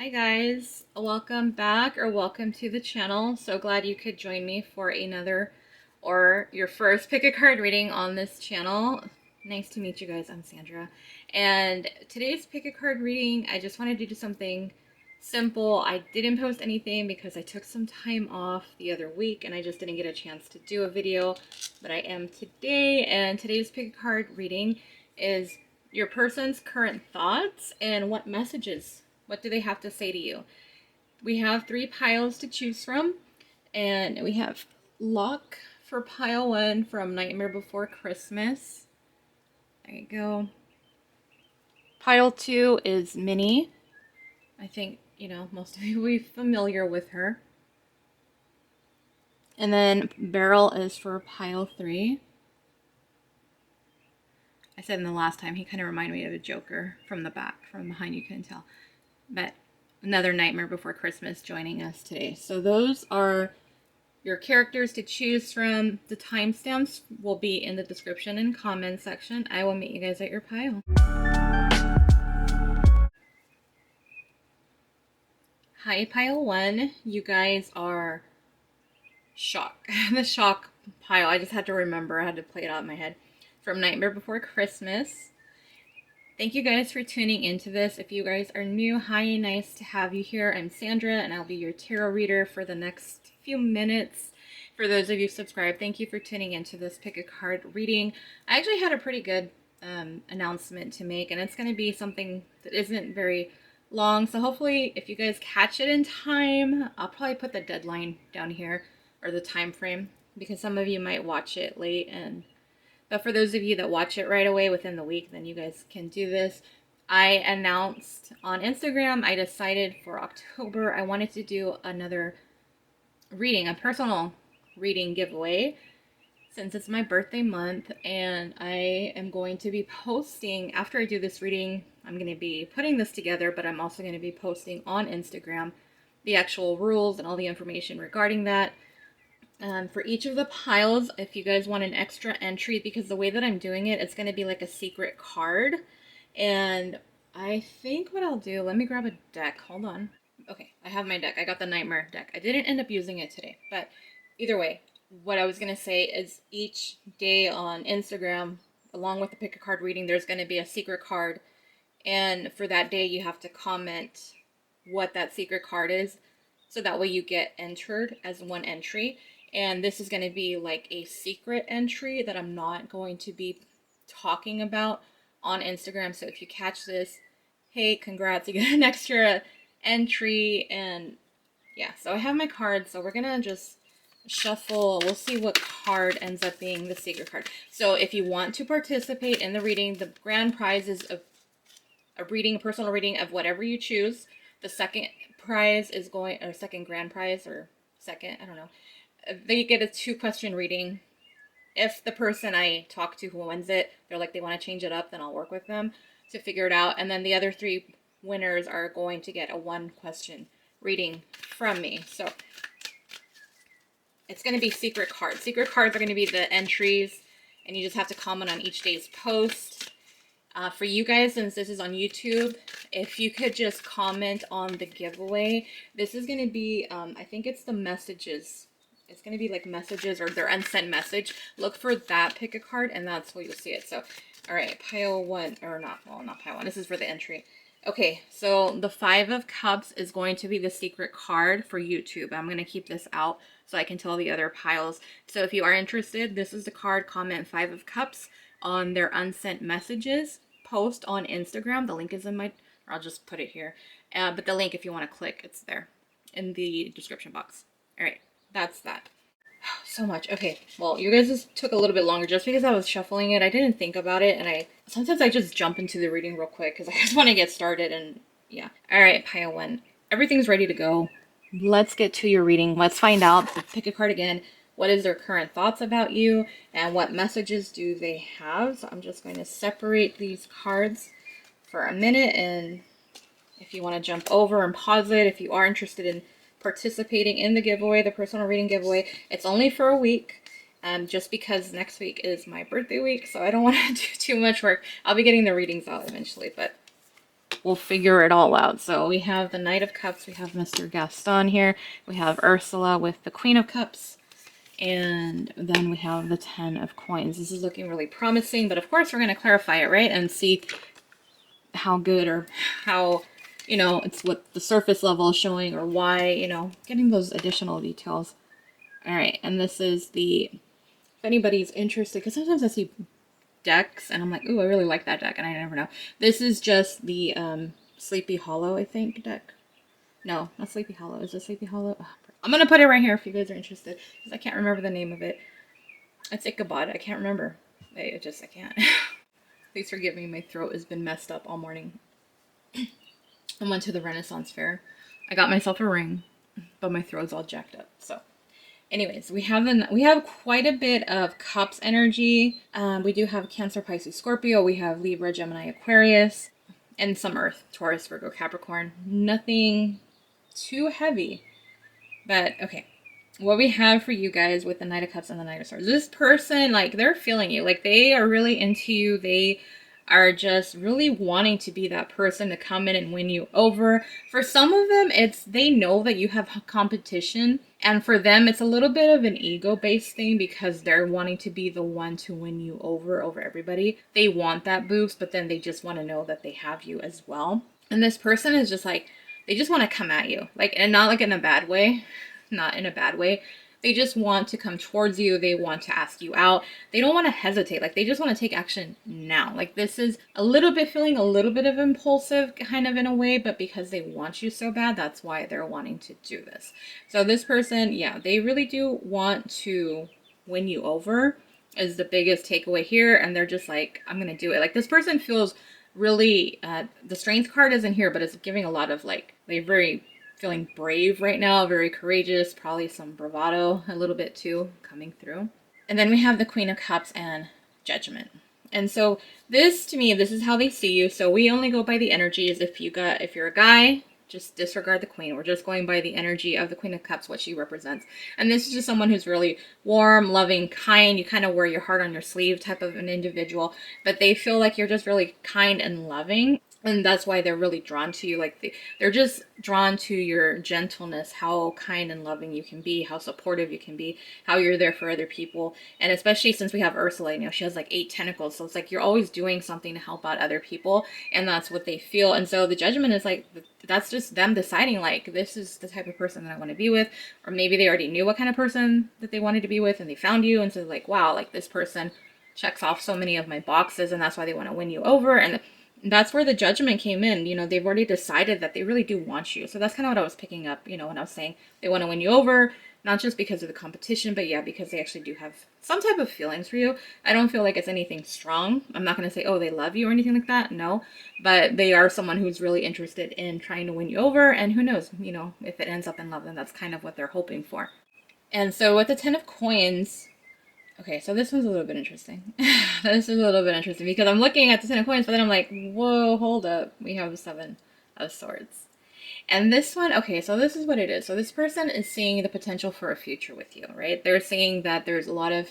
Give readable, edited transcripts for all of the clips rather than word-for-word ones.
Hi guys, welcome back or welcome to the channel. So glad you could join me for another or your first pick a card reading on this channel. Nice to meet you guys. I'm Sandra. And today's pick a card reading, I just wanted to do something simple. I didn't post anything because I took some time off the other week and I just didn't get a chance to do a video, but I am today. And today's pick a card reading is your person's current thoughts and what messages, what do they have to say to you? We have 3 piles to choose from, and we have luck for pile 1 from Nightmare Before Christmas. There you go. Pile 2 is Minnie. I think, most of you will be familiar with her. And then Barrel is for pile 3. I said in the last time, he kind of reminded me of a Joker from the back, from behind, you couldn't tell. But another Nightmare Before Christmas joining us today. So those are your characters to choose from. The timestamps will be in the description and comment section. I will meet you guys at your pile. Hi, pile 1. You guys are shock. The shock pile. I just had to remember. I had to play it out in my head. From Nightmare Before Christmas. Thank you guys for tuning into this. If you guys are new, hi, nice to have you here. I'm Sandra, and I'll be your tarot reader for the next few minutes. For those of you subscribed, thank you for tuning into this pick a card reading. I actually had a pretty good announcement to make, and it's going to be something that isn't very long. So hopefully, if you guys catch it in time, I'll probably put the deadline down here, or the time frame, because some of you might watch it late, but for those of you that watch it right away within the week, then you guys can do this. I announced on Instagram, I decided for October, I wanted to do another reading, a personal reading giveaway, since it's my birthday month, and I am going to be posting, after I do this reading, I'm going to be putting this together, but I'm also going to be posting on Instagram the actual rules and all the information regarding that. For each of the piles, if you guys want an extra entry, because the way that I'm doing it, it's going to be like a secret card. And I think what I'll do, let me grab a deck. Hold on. Okay, I have my deck. I got the Nightmare deck. I didn't end up using it today, but either way, what I was going to say is each day on Instagram, along with the pick a card reading, there's going to be a secret card. And for that day, you have to comment what that secret card is, so that way you get entered as one entry. And this is going to be like a secret entry that I'm not going to be talking about on Instagram. So if you catch this, hey, congrats, you get an extra entry. And yeah, so I have my cards. So we're going to just shuffle. We'll see what card ends up being the secret card. So if you want to participate in the reading, the grand prize is a personal reading of whatever you choose. The second prize is going, or second grand prize, or second, I don't know. They get a 2-question reading. If the person I talk to who wins it, they're like they want to change it up, then I'll work with them to figure it out. And then the other 3 winners are going to get a 1-question reading from me. So it's going to be secret cards. Secret cards are going to be the entries, and you just have to comment on each day's post. For you guys, since this is on YouTube, if you could just comment on the giveaway. This is going to be, I think it's the messages. It's going to be like messages or their unsent message. Look for that pick a card, and that's where you'll see it. So, all right, pile 1, or not, well, not pile 1. This is for the entry. Okay, so the 5 of Cups is going to be the secret card for YouTube. I'm going to keep this out so I can tell the other piles. So if you are interested, this is the card. Comment 5 of Cups on their unsent messages. Post on Instagram. The link is in my, or I'll just put it here. But the link, if you want to click, it's there in the description box. All right, that's that. So much. Okay, well, you guys just took a little bit longer just because I was shuffling it. I didn't think about it, and sometimes I just jump into the reading real quick because I just want to get started, and yeah. All right, pile 1. Everything's ready to go. Let's get to your reading. Let's find out. Pick a card again. What is their current thoughts about you, and what messages do they have? So I'm just going to separate these cards for a minute, and if you want to jump over and pause it, if you are interested in participating in the giveaway, the personal reading giveaway, it's only for a week, just because next week is my birthday week, so I don't want to do too much work. I'll be getting the readings out eventually, but we'll figure it all out. So we have the Knight of Cups, we have Mr. Gaston here, we have Ursula with the Queen of Cups, and then we have the 10 of Coins. This is looking really promising, but of course we're going to clarify it, right? And see how good or how, you know, it's what the surface level is showing or why, you know, getting those additional details. All right, and this is the, if anybody's interested, because sometimes I see decks and I'm like, ooh, I really like that deck, and I never know. This is just the Sleepy Hollow, I think, deck. No, not Sleepy Hollow. Is it Sleepy Hollow? Oh, I'm going to put it right here if you guys are interested, because I can't remember the name of it. It's Ichabod. I can't remember. I can't. Please forgive me. My throat has been messed up all morning. I went to the Renaissance Fair. I got myself a ring, but my throat's all jacked up. So, anyways, we have quite a bit of Cups energy. We do have Cancer, Pisces, Scorpio. We have Libra, Gemini, Aquarius, and some Earth, Taurus, Virgo, Capricorn. Nothing too heavy, but okay. What we have for you guys with the Knight of Cups and the Knight of Swords. This person, like, they're feeling you. Like, they are really into you. They are just really wanting to be that person to come in and win you over. For some of them, they know that you have competition. And for them, it's a little bit of an ego-based thing because they're wanting to be the one to win you over everybody. They want that boost, but then they just want to know that they have you as well. And this person is just like, they just want to come at you. Like, and not like in a bad way. Not in a bad way. They just want to come towards you. They want to ask you out. They don't want to hesitate. Like, they just want to take action now. Like, this is a little bit feeling a little bit of impulsive kind of in a way, but because they want you so bad, that's why they're wanting to do this. So this person, yeah, they really do want to win you over is the biggest takeaway here. And they're just like, I'm going to do it. Like, this person feels really, the strength card isn't here, but it's giving a lot of, like, they're very feeling brave right now, very courageous, probably some bravado a little bit too coming through. And then we have the Queen of Cups and Judgment. And so this, to me, this is how they see you. So we only go by the energies. If you're a guy, just disregard the Queen. We're just going by the energy of the Queen of Cups, what she represents. And this is just someone who's really warm, loving, kind. You kind of wear your heart on your sleeve type of an individual, but they feel like you're just really kind and loving. And that's why they're really drawn to you. Like, they're just drawn to your gentleness, how kind and loving you can be, how supportive you can be, how you're there for other people. And especially since we have Ursula, you know, she has like 8 tentacles. So it's like you're always doing something to help out other people. And that's what they feel. And so the Judgment is like, that's just them deciding, like, this is the type of person that I want to be with. Or maybe they already knew what kind of person that they wanted to be with and they found you. And so like, wow, like, this person checks off so many of my boxes, and that's why they want to win you over. And that's where the Judgment came in. You know, they've already decided that they really do want you. So that's kind of what I was picking up, you know, when I was saying they want to win you over, not just because of the competition, but yeah, because they actually do have some type of feelings for you. I don't feel like it's anything strong. I'm not going to say, oh, they love you or anything like that. No, but they are someone who's really interested in trying to win you over. And who knows, you know, if it ends up in love, then that's kind of what they're hoping for. And so with the 10 of Coins, okay, so this one's a little bit interesting. This is a little bit interesting because I'm looking at the 10 of Coins, but then I'm like, whoa, hold up. We have the 7 of Swords. And this one, okay, so this is what it is. So this person is seeing the potential for a future with you, right? They're seeing that there's a lot of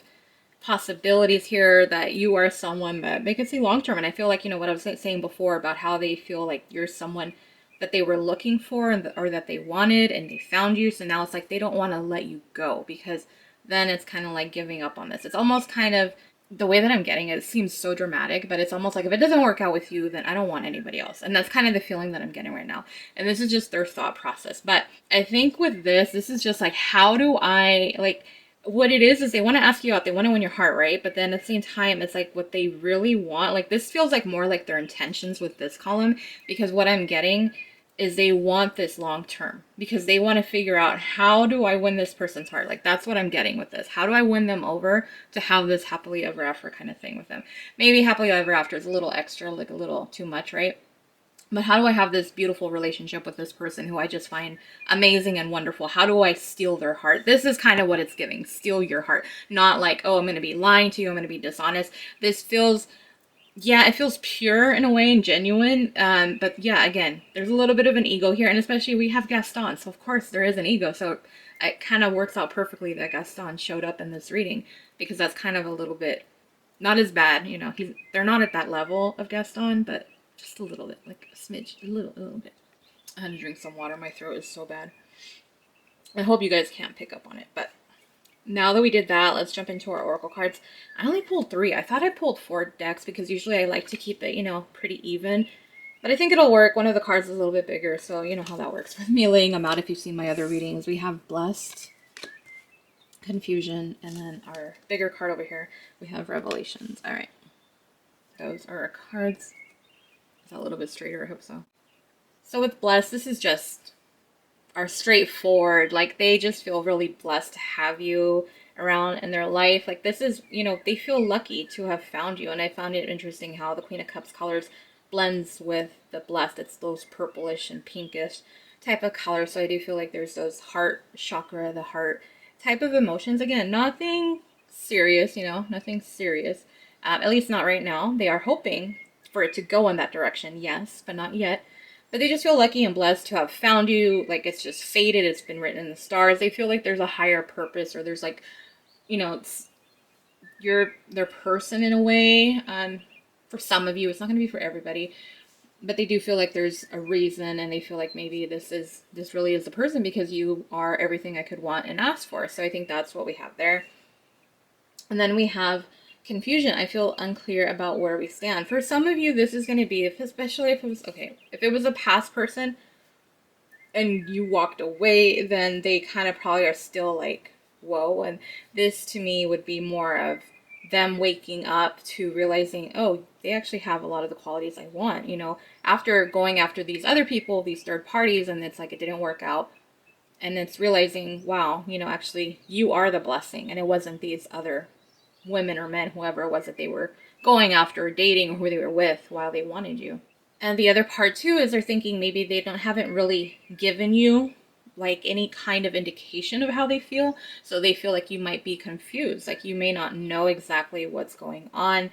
possibilities here, that you are someone that they can see long term. And I feel like, you know, what I was saying before about how they feel like you're someone that they were looking for or that they wanted and they found you. So now it's like they don't want to let you go, because then it's kind of like giving up on this. It's almost kind of the way that I'm getting it, seems so dramatic, but it's almost like if it doesn't work out with you, then I don't want anybody else. And that's kind of the feeling that I'm getting right now. And this is just their thought process. But I think with this is just like, how do I, like, what it is they want to ask you out. They want to win your heart, right? But then at the same time, it's like what they really want. Like, this feels like more like their intentions with this column, because what I'm getting is they want this long term, because they want to figure out, how do I win this person's heart? Like, that's what I'm getting with this. How do I win them over to have this happily ever after kind of thing with them? Maybe happily ever after is a little extra, like a little too much, right? But how do I have this beautiful relationship with this person who I just find amazing and wonderful? How do I steal their heart? This is kind of what it's giving. Steal your heart. Not like, oh, I'm going to be lying to you, I'm going to be dishonest. This feels, yeah, it feels pure in a way and genuine. But yeah, again, there's a little bit of an ego here. And especially we have Gaston. So of course there is an ego. So it kind of works out perfectly that Gaston showed up in this reading, because that's kind of a little bit not as bad. You know, they're not at that level of Gaston, but Just a little bit, like a smidge, a little bit. I had to drink some water. My throat is so bad. I hope you guys can't pick up on it, but now that we did that, let's jump into our oracle cards. I only pulled 3. I thought I pulled 4 decks because usually I like to keep it, you know, pretty even. But I think it'll work. One of the cards is a little bit bigger, so you know how that works with me laying them out if you've seen my other readings. We have Blessed, Confusion, and then our bigger card over here, we have Revelations. All right. Those are our cards. Is that a little bit straighter? I hope so. So with Blessed, this is just are straightforward. Like, they just feel really blessed to have you around in their life. Like, this is, you know, they feel lucky to have found you. And I found it interesting how the Queen of Cups colors blends with the Blessed. It's those purplish and pinkish type of colors. So I do feel like there's those heart chakra, the heart type of emotions. Again, nothing serious, you know, nothing serious. At least not right now. They are hoping for it to go in that direction, yes, but not yet. But they just feel lucky and blessed to have found you. Like, it's just fated. It's been written in the stars. They feel like there's a higher purpose, or there's like, you know, it's you're their person in a way. For some of you, it's not going to be for everybody, but they do feel like there's a reason, and they feel like maybe this really is the person because you are everything I could want and ask for. So I think that's what we have there. And then we have Confusion. I feel unclear about where we stand. For some of you, this is going to be, especially if it was, okay, if it was a past person and you walked away, then they kind of probably are still like, whoa. And this to me would be more of them waking up to realizing, oh, they actually have a lot of the qualities I want, you know, after going after these other people, these third parties, and it's like it didn't work out. And it's realizing, wow, you know, actually you are the blessing, and it wasn't these other women or men, whoever it was that they were going after, dating, or who they were with while they wanted you. And the other part too is they're thinking maybe they haven't really given you like any kind of indication of how they feel. So they feel like you might be confused. Like, you may not know exactly what's going on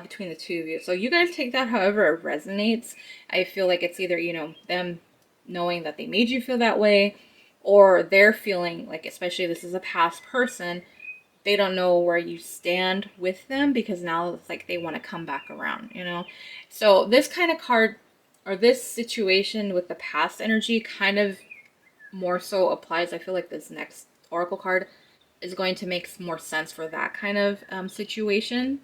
between the two of you. So you guys take that however it resonates. I feel like it's either, you know, them knowing that they made you feel that way, or they're feeling like, especially this is a past person, they don't know where you stand with them because now it's like they want to come back around, you know? So this kind of card, or this situation with the past energy, kind of more so applies. I feel like this next oracle card is going to make more sense for that kind of situation.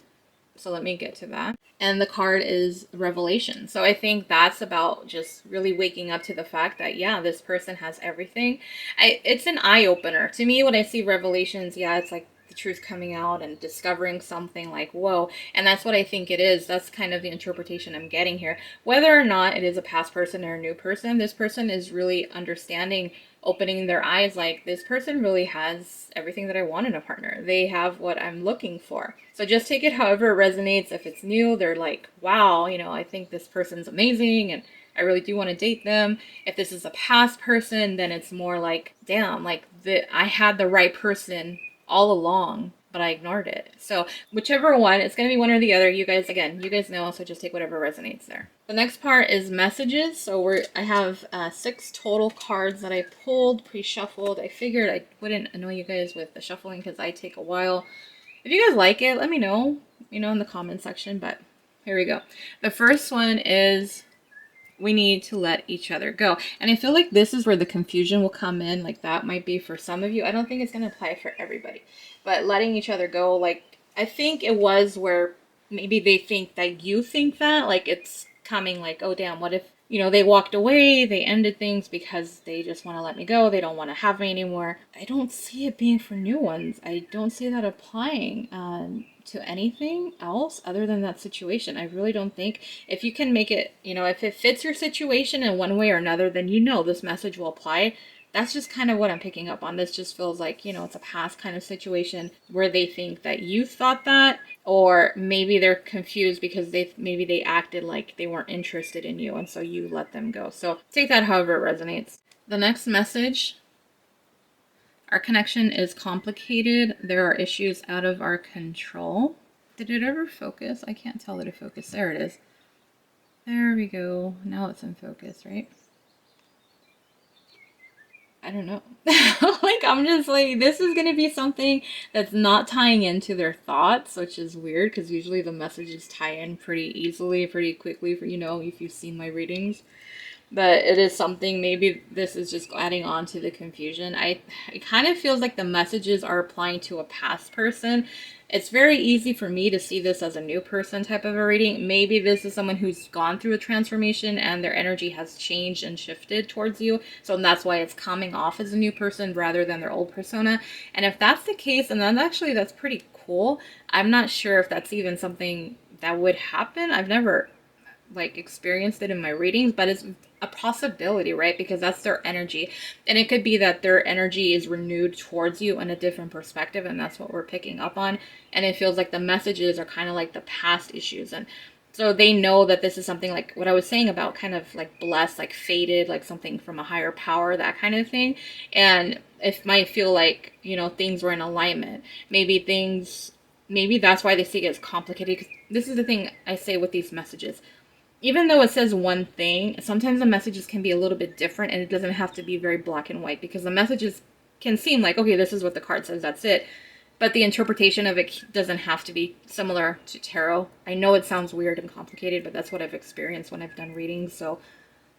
So let me get to that. And the card is Revelation. So I think that's about just really waking up to the fact that, yeah, this person has everything. It's an eye-opener. To me, when I see Revelations, yeah, it's like the truth coming out and discovering something like, whoa. And that's what I think it is. That's kind of the interpretation I'm getting here. Whether or not it is a past person or a new person, this person is really understanding, opening their eyes, like, this person really has everything that I want in a partner. They have what I'm looking for. So just take it however it resonates. If it's new, they're like, wow, you know, I think this person's amazing and I really do want to date them. If this is a past person, then it's more like, damn, like I had the right person all along, but I ignored it. So whichever one, it's going to be one or the other. You guys, again, you guys know, so just take whatever resonates there. The next part is messages. So I have 6 total cards that I pulled, pre-shuffled. I figured I wouldn't annoy you guys with the shuffling because I take a while. If you guys like it, let me know, you know, in the comment section, but here we go. The first one is, we need to let each other go. And I feel like this is where the confusion will come in. Like, that might be for some of you. I don't think it's going to apply for everybody. But letting each other go, like, I think it was where maybe they think that you think that. Like, it's coming like, oh, damn, what if, you know, they walked away, they ended things because they just want to let me go. They don't want to have me anymore. I don't see it being for new ones. I don't see that applying to anything else other than that situation. I really don't think, if you can make it, you know, if it fits your situation in one way or another, then you know this message will apply. That's just kind of what I'm picking up on. This just feels like, you know, it's a past kind of situation where they think that you thought that, or maybe they're confused because maybe they acted like they weren't interested in you and so you let them go. So take that however it resonates. The next message, our connection is complicated. There are issues out of our control. Did it ever focus? I can't tell that it focused. There it is. There we go. Now it's in focus, right? I don't know. Like, I'm just like, this is going to be something that's not tying into their thoughts, which is weird because usually the messages tie in pretty easily, pretty quickly for, if you've seen my readings. But it is something, maybe this is just adding on to the confusion. It kind of feels like the messages are applying to a past person. It's very easy for me to see this as a new person type of a reading. Maybe this is someone who's gone through a transformation and their energy has changed and shifted towards you. So that's why it's coming off as a new person rather than their old persona. And if that's the case, and then actually that's pretty cool. I'm not sure if that's even something that would happen. I've never like experienced it in my readings, but it's a possibility, right? Because that's their energy, and it could be that their energy is renewed towards you in a different perspective, and that's what we're picking up on. And it feels like the messages are kind of like the past issues, and so they know that this is something like what I was saying about kind of like blessed, like fated, like something from a higher power, that kind of thing. And it might feel like, things were in alignment. Maybe that's why they see it as complicated. Because this is the thing I say with these messages, even though it says one thing, sometimes the messages can be a little bit different, and it doesn't have to be very black and white, because the messages can seem like, okay, this is what the card says, that's it. But the interpretation of it doesn't have to be similar to tarot. I know it sounds weird and complicated, but that's what I've experienced when I've done readings. So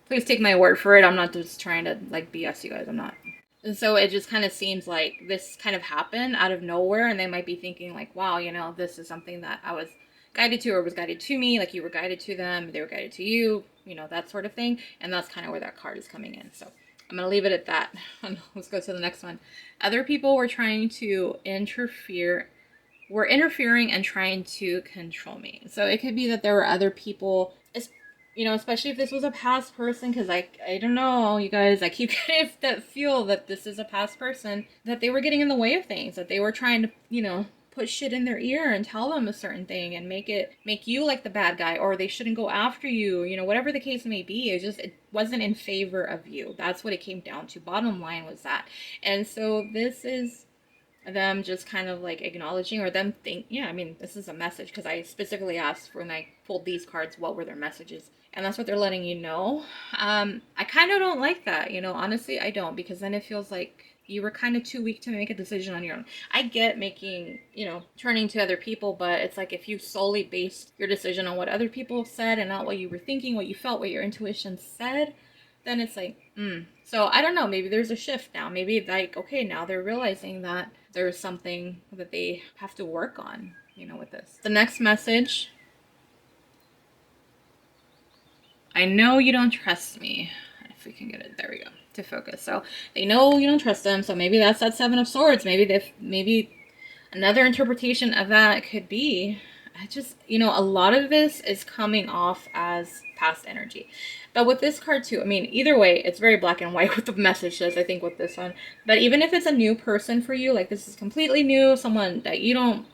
please take my word for it. I'm not just trying to like BS you guys. I'm not. And so it just kind of seems like this kind of happened out of nowhere, and they might be thinking like, wow, this is something that I was guided to, or was guided to me, like you were guided to them, they were guided to you, that sort of thing. And that's kind of where that card is coming in. So I'm going to leave it at that. Let's go to the next one. Other people were trying to were interfering and trying to control me. So it could be that there were other people, especially if this was a past person, because I don't know, you guys, I keep getting that feel that this is a past person, that they were getting in the way of things, that they were trying to, put shit in their ear and tell them a certain thing and make you like the bad guy, or they shouldn't go after you, whatever the case may be. It wasn't in favor of you. That's what it came down to. Bottom line was that. And so this is them just kind of like acknowledging, or them this is a message, because I specifically asked when I pulled these cards what were their messages, and that's what they're letting you know. I kind of don't like that, honestly. I don't, because then it feels like you were kind of too weak to make a decision on your own. I get making, turning to other people, but it's like if you solely based your decision on what other people have said and not what you were thinking, what you felt, what your intuition said, then it's like, So I don't know, maybe there's a shift now. Maybe like, okay, now they're realizing that there's something that they have to work on, with this. The next message, I know you don't trust me. If we can get it, there we go, to focus. So they know you don't trust them. So maybe that's that Seven of Swords. Maybe another interpretation of that could be, a lot of this is coming off as past energy. But with this card too, either way, it's very black and white with the message says, I think, with this one. But even if it's a new person for you, like this is completely new, someone that you don't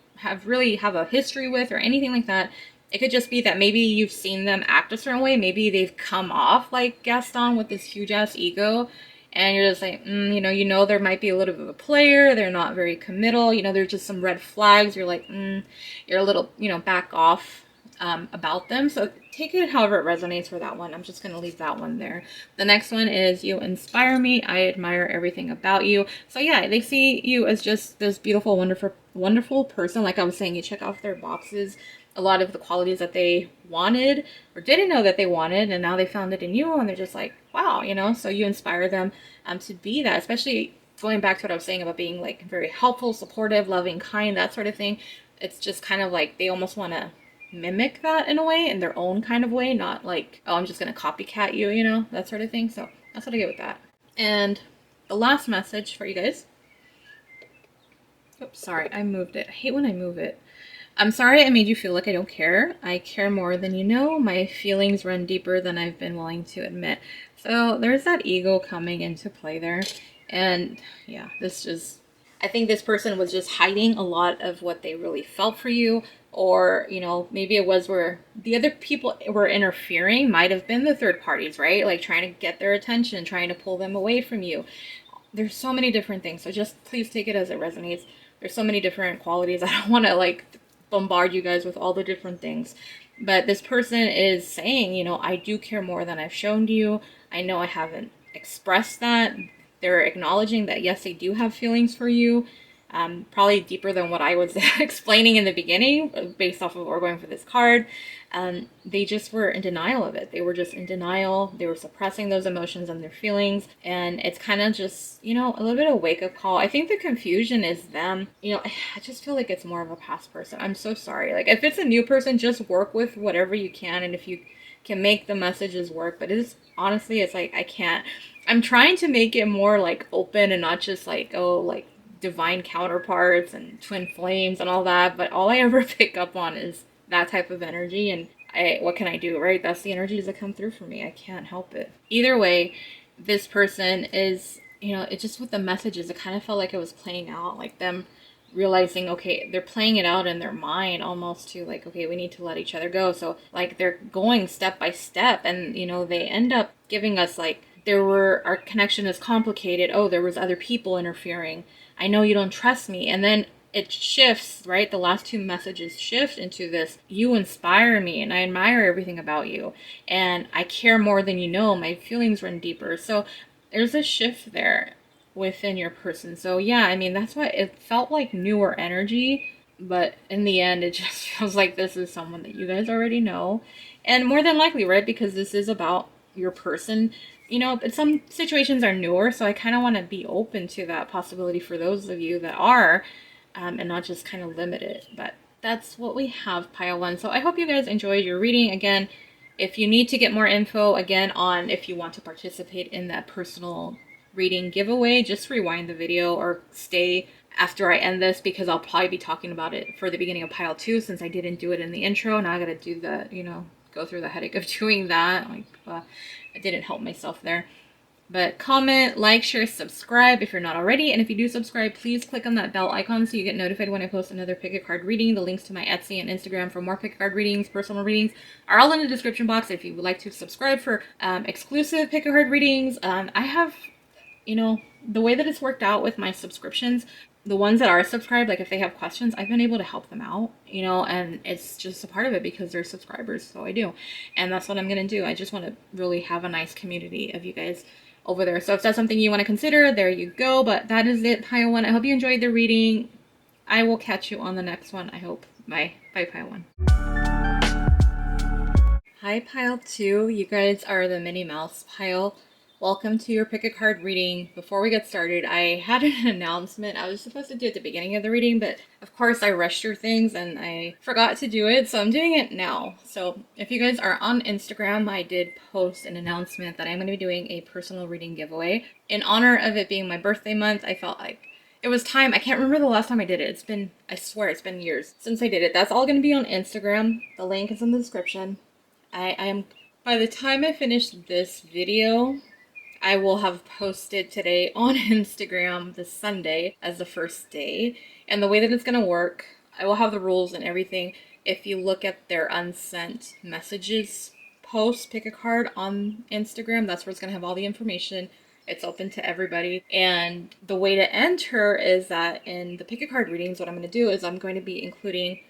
really have a history with or anything like that, it could just be that maybe you've seen them act a certain way. Maybe they've come off like Gaston with this huge ass ego, and you're just like, there might be a little bit of a player. They're not very committal. There's just some red flags. You're like, you're a little, back off about them. So take it however it resonates for that one. I'm just going to leave that one there. The next one is, you inspire me. I admire everything about you. So yeah, they see you as just this beautiful, wonderful person. Like I was saying, you check off their boxes, a lot of the qualities that they wanted or didn't know that they wanted, and now they found it in you, and they're just like, wow, so you inspire them to be that, especially going back to what I was saying about being like very helpful, supportive, loving, kind, that sort of thing. It's just kind of like they almost want to mimic that in a way, in their own kind of way, not like, oh, I'm just going to copycat you, that sort of thing. So that's what I get with that. And the last message for you guys. Oops, sorry, I moved it. I hate when I move it. I'm sorry I made you feel like I don't care. I care more than you know. My feelings run deeper than I've been willing to admit. So there's that ego coming into play there. And yeah, I think this person was just hiding a lot of what they really felt for you. Or, maybe it was where the other people were interfering, might have been the third parties, right? Like trying to get their attention, trying to pull them away from you. There's so many different things. So just please take it as it resonates. There's so many different qualities. I don't want to like bombard you guys with all the different things, but this person is saying, I do care more than I've shown to you. I know I haven't expressed that. They're acknowledging that yes, they do have feelings for you, probably deeper than what I was explaining in the beginning based off of what we're going for this card. They just were in denial of it. They were just in denial. They were suppressing those emotions and their feelings. And it's kind of just, you know, a little bit of a wake-up call. I think the confusion is them. You know, I just feel like it's more of a past person. I'm so sorry. Like, if it's a new person, just work with whatever you can. And if you can make the messages work. But it's honestly, it's like, I can't. I'm trying to make it more like open and not just like, oh, like divine counterparts and twin flames and all that, but all I ever pick up on is that type of energy, and what can I do, right? That's the energies that come through for me. I can't help it. Either way, this person is, you know, it just with the messages, it kind of felt like it was playing out, like them realizing, okay, they're playing it out in their mind almost to like, okay, we need to let each other go. So like they're going step by step, and you know, they end up giving us like, our connection is complicated. Oh, there was other people interfering. I know you don't trust me. And then it shifts, right? The last two messages shift into this, you inspire me and I admire everything about you. And I care more than you know. My feelings run deeper. So there's a shift there within your person. So yeah, I mean, that's why it felt like newer energy. But in the end, it just feels like this is someone that you guys already know. And more than likely, right? Because this is about your person, you know, but some situations are newer, so I kind of want to be open to that possibility for those of you that are, and not just kind of limit it. But that's what we have, pile one. So I hope you guys enjoyed your reading. Again, if you need to get more info, again, on if you want to participate in that personal reading giveaway, just rewind the video or stay after I end this, because I'll probably be talking about it for the beginning of pile two, since I didn't do it in the intro. Now I gotta do the, you know, go through the headache of doing that. Like, I didn't help myself there. But comment, like, share, subscribe if you're not already. And if you do subscribe, please click on that bell icon so you get notified when I post another pick a card reading. The links to my Etsy and Instagram for more pick a card readings, personal readings, are all in the description box if you would like to subscribe for exclusive pick a card readings. I have, you know, the way that it's worked out with my subscriptions, the ones that are subscribed, like if they have questions, I've been able to help them out, you know, and it's just a part of it because they're subscribers, so I do. And that's what I'm going to do. I just want to really have a nice community of you guys over there. So if that's something you want to consider, there you go. But that is it, pile one. I hope you enjoyed the reading. I will catch you on the next one, I hope. Bye. Bye, pile one. Hi, pile two. You guys are the Minnie Mouse pile. Welcome to your pick a card reading. Before we get started, I had an announcement. I was supposed to do it at the beginning of the reading, but of course I rushed through things and I forgot to do it, so I'm doing it now. So if you guys are on Instagram, I did post an announcement that I'm going to be doing a personal reading giveaway. In honor of it being my birthday month, I felt like it was time. I can't remember the last time I did it. It's been, I swear, it's been years since I did it. That's all going to be on Instagram. The link is in the description. I am, by the time I finish this video, I will have posted today on Instagram this Sunday as the first day. And the way that it's going to work, I will have the rules and everything. If you look at their unsent messages post, pick a card on Instagram, that's where it's going to have all the information. It's open to everybody. And the way to enter is that in the pick a card readings, what I'm going to do is I'm going to be including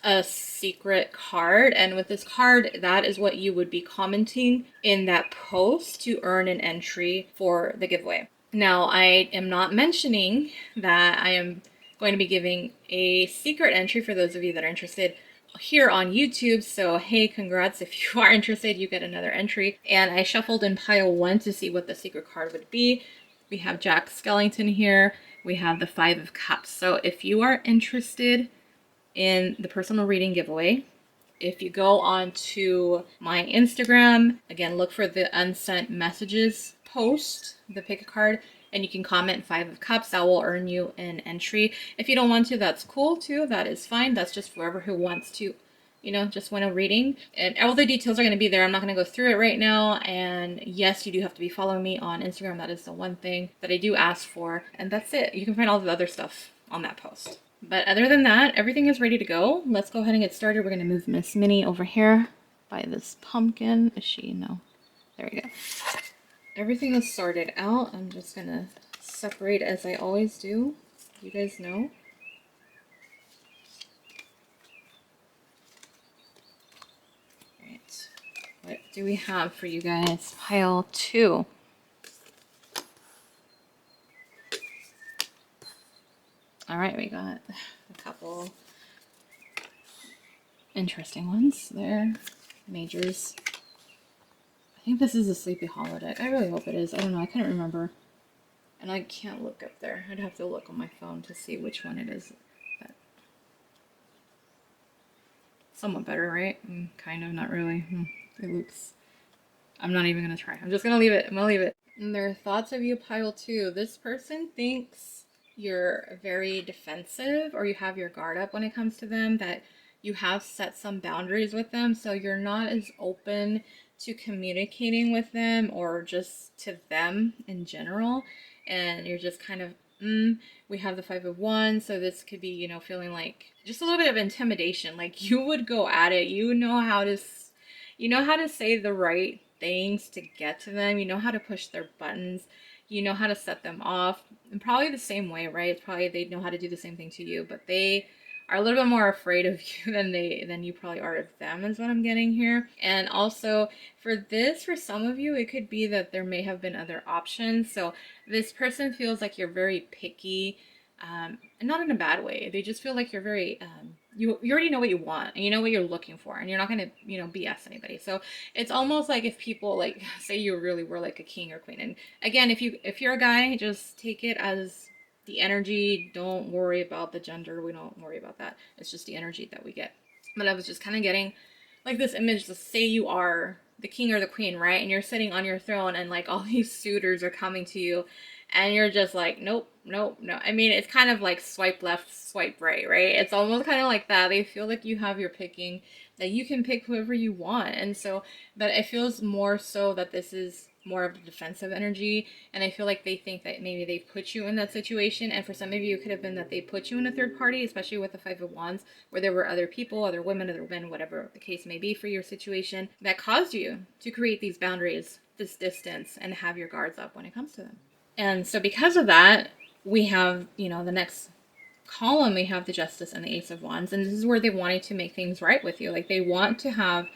a secret card, and with this card, that is what you would be commenting in that post to earn an entry for the giveaway. Now, I am not mentioning that I am going to be giving a secret entry for those of you that are interested here on YouTube. So hey, congrats, if you are interested, you get another entry. And I shuffled in pile one to see what the secret card would be. We have Jack Skellington here. We have the 5 of Cups. So if you are interested in the personal reading giveaway, if you go on to my Instagram, again, look for the unsent messages post, the pick a card, and you can comment 5 of Cups. That will earn you an entry. If you don't want to, that's cool too. That is fine. That's just whoever who wants to, you know, just win a reading. And all the details are going to be there. I'm not going to go through it right now. And yes, you do have to be following me on Instagram. That is the one thing that I do ask for. And that's it. You can find all the other stuff on that post. But other than that, everything is ready to go. Let's go ahead and get started. We're going to move Miss Minnie over here by this pumpkin. Is she? No. There we go. Everything is sorted out. I'm just going to separate as I always do. You guys know. Alright. What do we have for you guys? Pile 2. All right, we got a couple interesting ones there. Majors. I think this is a Sleepy Holodeck. I really hope it is. I don't know. I couldn't remember. And I can't look up there. I'd have to look on my phone to see which one it is. But somewhat better, right? Kind of, not really. It looks... I'm not even going to try. I'm just going to leave it. I'm going to leave it. And their thoughts of you, pile 2. This person thinks you're very defensive or you have your guard up when it comes to them, that you have set some boundaries with them, so you're not as open to communicating with them or just to them in general. And you're just kind of, we have the 5 of Wands, so this could be, you know, feeling like just a little bit of intimidation. Like you would go at it. You know how to say the right things to get to them. You know how to push their buttons. You know how to set them off. And probably the same way, right? It's probably they know how to do the same thing to you, but they are a little bit more afraid of you than you probably are of them, is what I'm getting here. And also for this, for some of you, it could be that there may have been other options. So this person feels like you're very picky, and not in a bad way. They just feel like you're very you already know what you want and you know what you're looking for, and you're not going to, you know, BS anybody. So it's almost like if people, like, say you really were like a king or queen, and again, if you're a guy, just take it as the energy. Don't worry about the gender. We don't worry about that. It's just the energy that we get. But I was just kind of getting like this image to say you are the king or the queen, right? And you're sitting on your throne and like all these suitors are coming to you and you're just like, nope, nope, no. I mean, it's kind of like swipe left, swipe right, right? It's almost kind of like that. They feel like you have your picking, that you can pick whoever you want. And so, but it feels more so that this is more of a defensive energy. And I feel like they think that maybe they put you in that situation. And for some of you, it could have been that they put you in a third party, especially with the 5 of Wands, where there were other people, other women, other men, whatever the case may be for your situation, that caused you to create these boundaries, this distance, and have your guards up when it comes to them. And so because of that, we have, you know, the next column, we have the Justice and the Ace of Wands. And this is where they wanted to make things right with you. Like they want to have,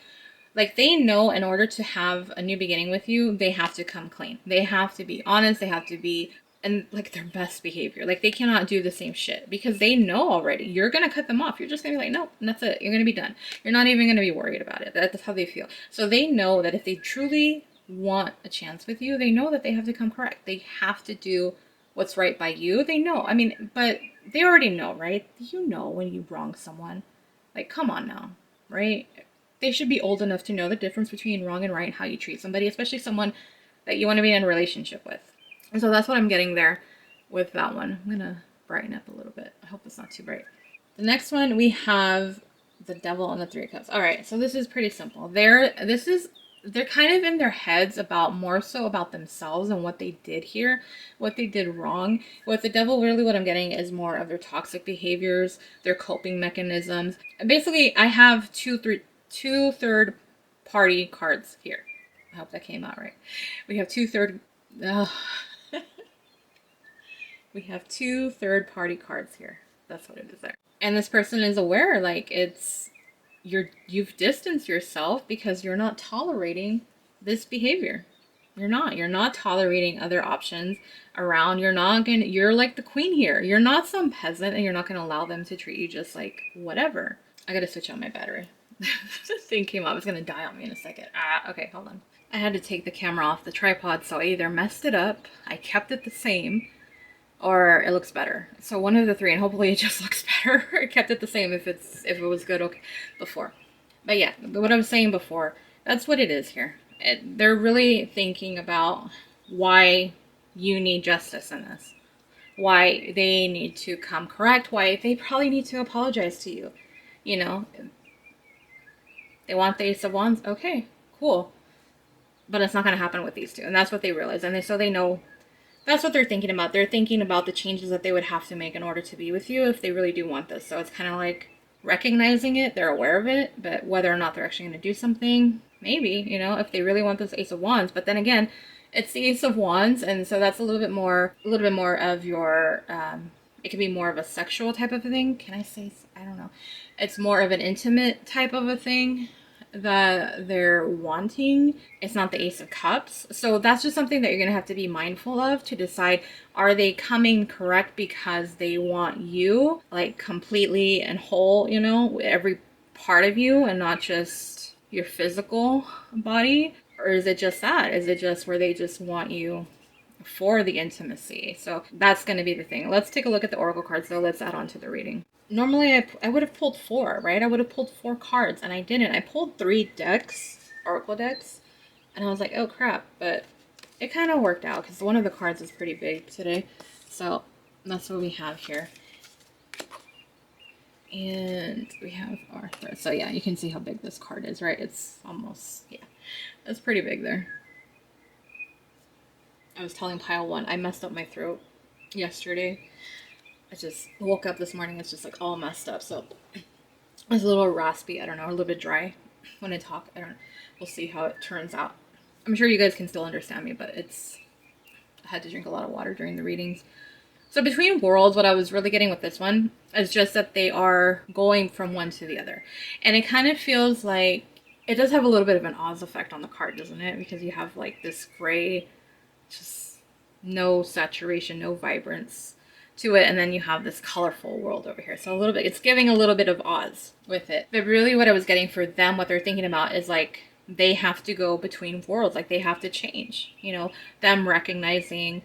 like they know in order to have a new beginning with you, they have to come clean. They have to be honest. They have to be in like their best behavior. Like they cannot do the same shit because they know already. You're going to cut them off. You're just going to be like, nope, and that's it. You're going to be done. You're not even going to be worried about it. That's how they feel. So they know that if they truly want a chance with you, they know that they have to come correct. They have to do what's right by you. They know. I mean, but they already know, right? You know when you wrong someone. Like, come on now, right? They should be old enough to know the difference between wrong and right and how you treat somebody, especially someone that you want to be in a relationship with. And so that's what I'm getting there with that one. I'm going to brighten up a little bit. I hope it's not too bright. The next one, we have the Devil and the 3 of Cups. All right, so this is pretty simple. They're kind of in their heads about more so about themselves and what they did here, what they did wrong. With the Devil, really what I'm getting is more of their toxic behaviors, their coping mechanisms. Basically, I have two third party cards here. I hope that came out right. We have we have two third party cards here. That's what it is there. And this person is aware, like you've distanced yourself because you're not tolerating this behavior. You're not tolerating other options around. You're like the queen here. You're not some peasant and you're not gonna allow them to treat you just like whatever. I gotta switch out my battery. This thing came up. It's gonna die on me in a second. Okay, hold on. I had to take the camera off the tripod, so I either messed it up, I kept it the same, or it looks better. So one of the three, and hopefully it just looks better. I kept it the same if it was good okay before. But yeah, what I was saying before, that's what it is here. They're really thinking about why you need justice in this. Why they need to come correct. Why they probably need to apologize to you. You know, they want the Ace of Wands. Okay, cool. But it's not going to happen with these two. And that's what they realize. And so they know that's what they're thinking about. They're thinking about the changes that they would have to make in order to be with you if they really do want this. So it's kind of like recognizing it. They're aware of it. But whether or not they're actually going to do something, maybe, you know, if they really want this Ace of Wands. But then again, it's the Ace of Wands. And so that's a little bit more of your, it can be more of a sexual type of a thing. Can I say, I don't know. It's more of an intimate type of a thing that they're wanting. It's not the Ace of Cups. So that's just something that you're going to have to be mindful of to decide, are they coming correct because they want you, like completely and whole, you know, every part of you and not just your physical body? Or is it just that? Is it just where they just want you for the intimacy? So that's going to be the thing. Let's take a look at the oracle cards though. Let's add on to the reading. Normally I would have pulled 4, right? I would have pulled 4 cards and I didn't. I pulled 3 decks, oracle decks, and I was like, oh crap, but it kind of worked out because one of the cards is pretty big today. So that's what we have here. And we have our thread. So yeah, you can see how big this card is, right? It's almost, yeah, it's pretty big there. I was telling pile 1, I messed up my throat yesterday. I just woke up this morning, it's just like all messed up. So it's a little raspy, I don't know, a little bit dry when I talk. We'll see how it turns out. I'm sure you guys can still understand me, but I had to drink a lot of water during the readings. So between worlds, what I was really getting with this one is just that they are going from one to the other. And it kind of feels like, it does have a little bit of an Oz effect on the card, doesn't it? Because you have like this gray, just no saturation, no vibrance to it, and then you have this colorful world over here. So a little bit, it's giving a little bit of Oz with it. But really what I was getting for them, what they're thinking about is like, they have to go between worlds, like they have to change, you know, them recognizing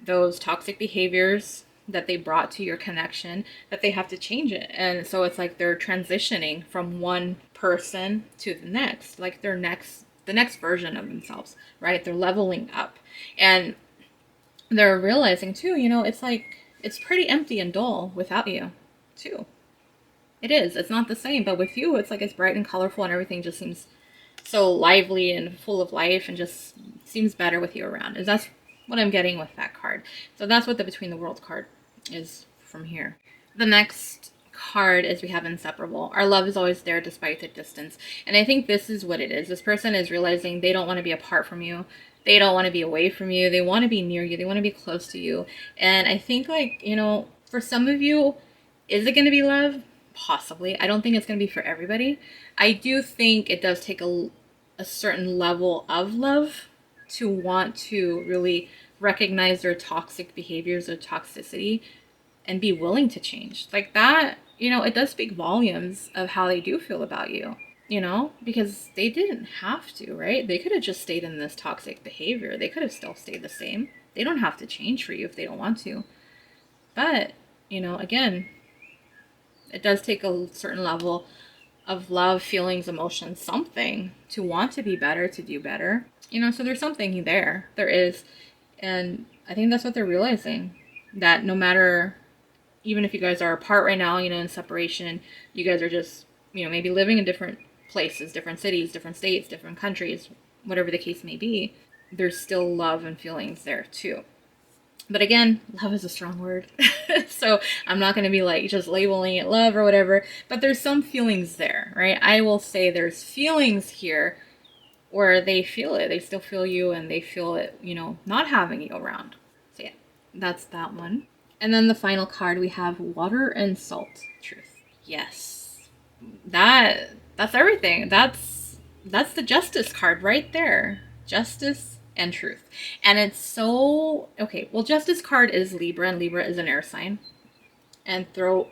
those toxic behaviors that they brought to your connection, that they have to change it. And so it's like they're transitioning from one person to the next, like the next version of themselves, right? They're leveling up. And they're realizing too, you know, it's like, it's pretty empty and dull without you too. It is. It's not the same, but with you, it's like it's bright and colorful and everything just seems so lively and full of life and just seems better with you around. Is that's what I'm getting with that card. So that's what the Between the Worlds card is from here. The next card is we have Inseparable. Our love is always there despite the distance. And I think this is what it is. This person is realizing they don't want to be apart from you. They don't want to be away from you. They want to be near you. They want to be close to you. And I think, like, you know, for some of you, is it going to be love? Possibly. I don't think it's going to be for everybody. I do think it does take a certain level of love to want to really recognize their toxic behaviors or toxicity and be willing to change. Like that, you know, it does speak volumes of how they do feel about you. You know, because they didn't have to, right? They could have just stayed in this toxic behavior. They could have still stayed the same. They don't have to change for you if they don't want to. But, you know, again, it does take a certain level of love, feelings, emotions, something to want to be better, to do better. You know, so there's something there. There is. And I think that's what they're realizing. That no matter, even if you guys are apart right now, you know, in separation, you guys are just, you know, maybe living in different places, different cities, different states, different countries, whatever the case may be, there's still love and feelings there too. But again, love is a strong word. So I'm not going to be like just labeling it love or whatever, but there's some feelings there, right? I will say there's feelings here where they feel it. They still feel you and they feel it, you know, not having you around. So yeah, that's that one. And then the final card, we have Water and Salt Truth. Yes. That's everything. That's the Justice card right there. Justice and Truth. And it's so okay. Well, Justice card is Libra, and Libra is an air sign. And throat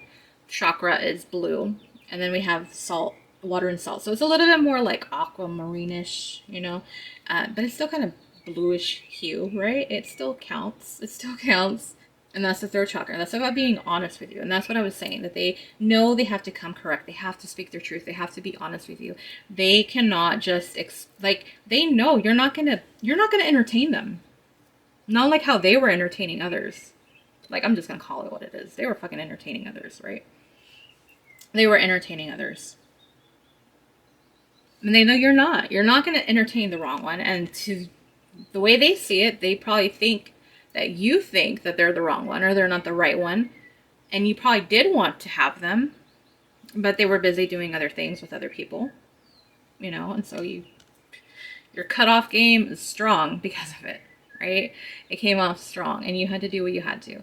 chakra is blue. And then we have salt, water and salt. So it's a little bit more like aquamarine-ish, you know. But it's still kind of bluish hue, right? It still counts. It still counts. And that's the third chakra. That's about being honest with you. And that's what I was saying, that they know they have to come correct. They have to speak their truth. They have to be honest with you. They cannot just, they know you're not going to entertain them. Not like how they were entertaining others. Like, I'm just going to call it what it is. They were fucking entertaining others, right? They were entertaining others. And they know you're not. You're not going to entertain the wrong one. And to the way they see it, they probably think that you think that they're the wrong one or they're not the right one. And you probably did want to have them, but they were busy doing other things with other people, you know, and so your cutoff game is strong because of it, right? It came off strong and you had to do what you had to.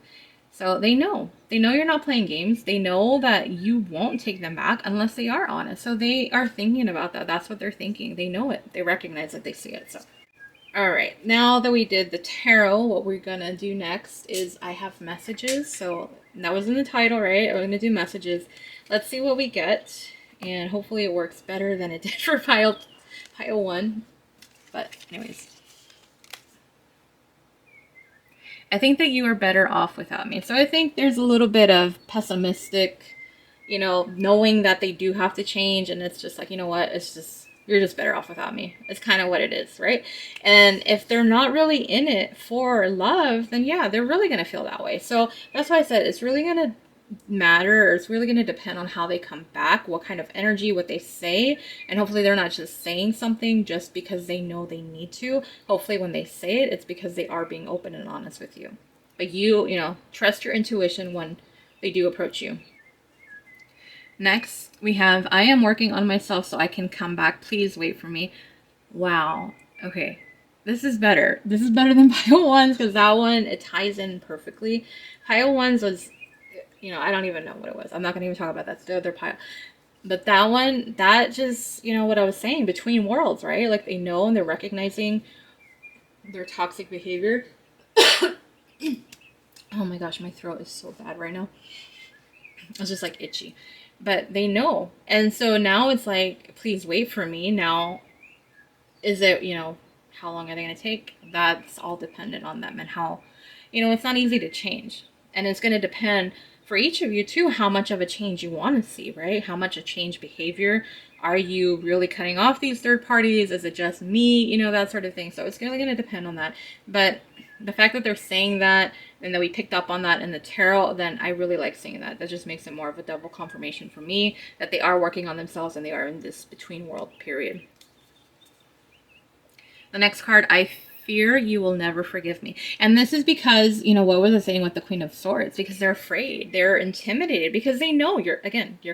So they know. They know you're not playing games. They know that you won't take them back unless they are honest. So they are thinking about that. That's what they're thinking. They know it. They recognize it. They see it. So, all right. Now that we did the tarot, what we're going to do next is I have messages. So that was in the title, right? We're going to do messages. Let's see what we get. And hopefully it works better than it did for pile 1. But anyways. I think that you are better off without me. So I think there's a little bit of pessimistic, you know, knowing that they do have to change. And it's just like, you know what? It's just, you're just better off without me. It's kind of what it is, right? And if they're not really in it for love, then yeah, they're really going to feel that way. So that's why I said it's really going to matter, or it's really going to depend on how they come back, what kind of energy, what they say, and hopefully they're not just saying something just because they know they need to. Hopefully when they say it, it's because they are being open and honest with you. But you know, trust your intuition when they do approach you. Next, we have, I am working on myself so I can come back. Please wait for me. Wow. Okay. This is better. This is better than pile 1's because that one, it ties in perfectly. Pile 1's was, you know, I don't even know what it was. I'm not going to even talk about that. It's the other pile. But that one, that just, you know, what I was saying, between worlds, right? Like they know and they're recognizing their toxic behavior. Oh my gosh, my throat is so bad right now. It's just like itchy. But they know. And so now it's like, please wait for me. Now, is it, you know, how long are they going to take? That's all dependent on them and how, you know, it's not easy to change. And it's going to depend for each of you too, how much of a change you want to see, right? How much a change behavior. Are you really cutting off these third parties? Is it just me? You know, that sort of thing. So it's really going to depend on that. But the fact that they're saying that and that we picked up on that in the tarot, then I really like seeing that. That just makes it more of a double confirmation for me that they are working on themselves and they are in this between world period. The next card, I fear you will never forgive me. And this is because, you know, what was I saying with the Queen of Swords? Because they're afraid. They're intimidated because they know your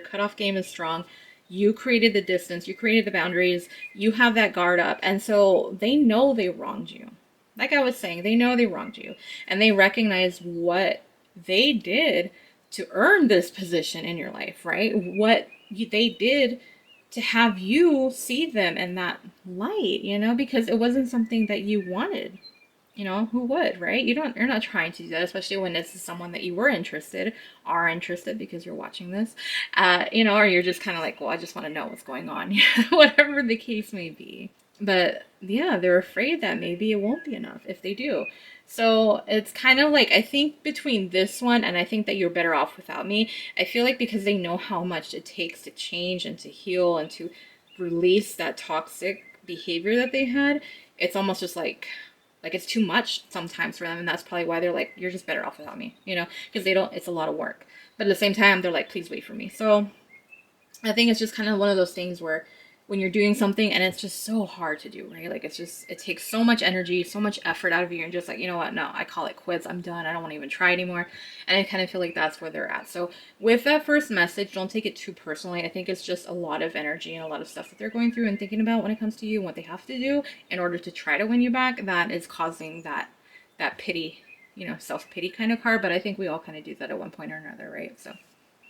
cutoff game is strong. You created the distance. You created the boundaries. You have that guard up. And so they know they wronged you. Like I was saying, they know they wronged you. And they recognize what they did to earn this position in your life, right? What they did to have you see them in that light, you know, because it wasn't something that you wanted. You know, who would, right? You're not trying to do that, especially when this is someone that you are interested because you're watching this, you know, or you're just kind of like, well, I just want to know what's going on, whatever the case may be. But yeah, they're afraid that maybe it won't be enough if they do. So it's kind of like, I think between this one and I think that you're better off without me, I feel like because they know how much it takes to change and to heal and to release that toxic behavior that they had, it's almost just like it's too much sometimes for them. And that's probably why they're like, you're just better off without me, you know, because it's a lot of work. But at the same time, they're like, please wait for me. So I think it's just kind of one of those things where when you're doing something and it's just so hard to do, right? Like it takes so much energy, so much effort out of you, and just like, you know what, no, I call it quits. I'm done. I don't want to even try anymore. And I kind of feel like that's where they're at. So with that first message, don't take it too personally. I think it's just a lot of energy and a lot of stuff that they're going through and thinking about when it comes to you and what they have to do in order to try to win you back. That is causing that pity, you know, self-pity kind of card. But I think we all kind of do that at one point or another, right? So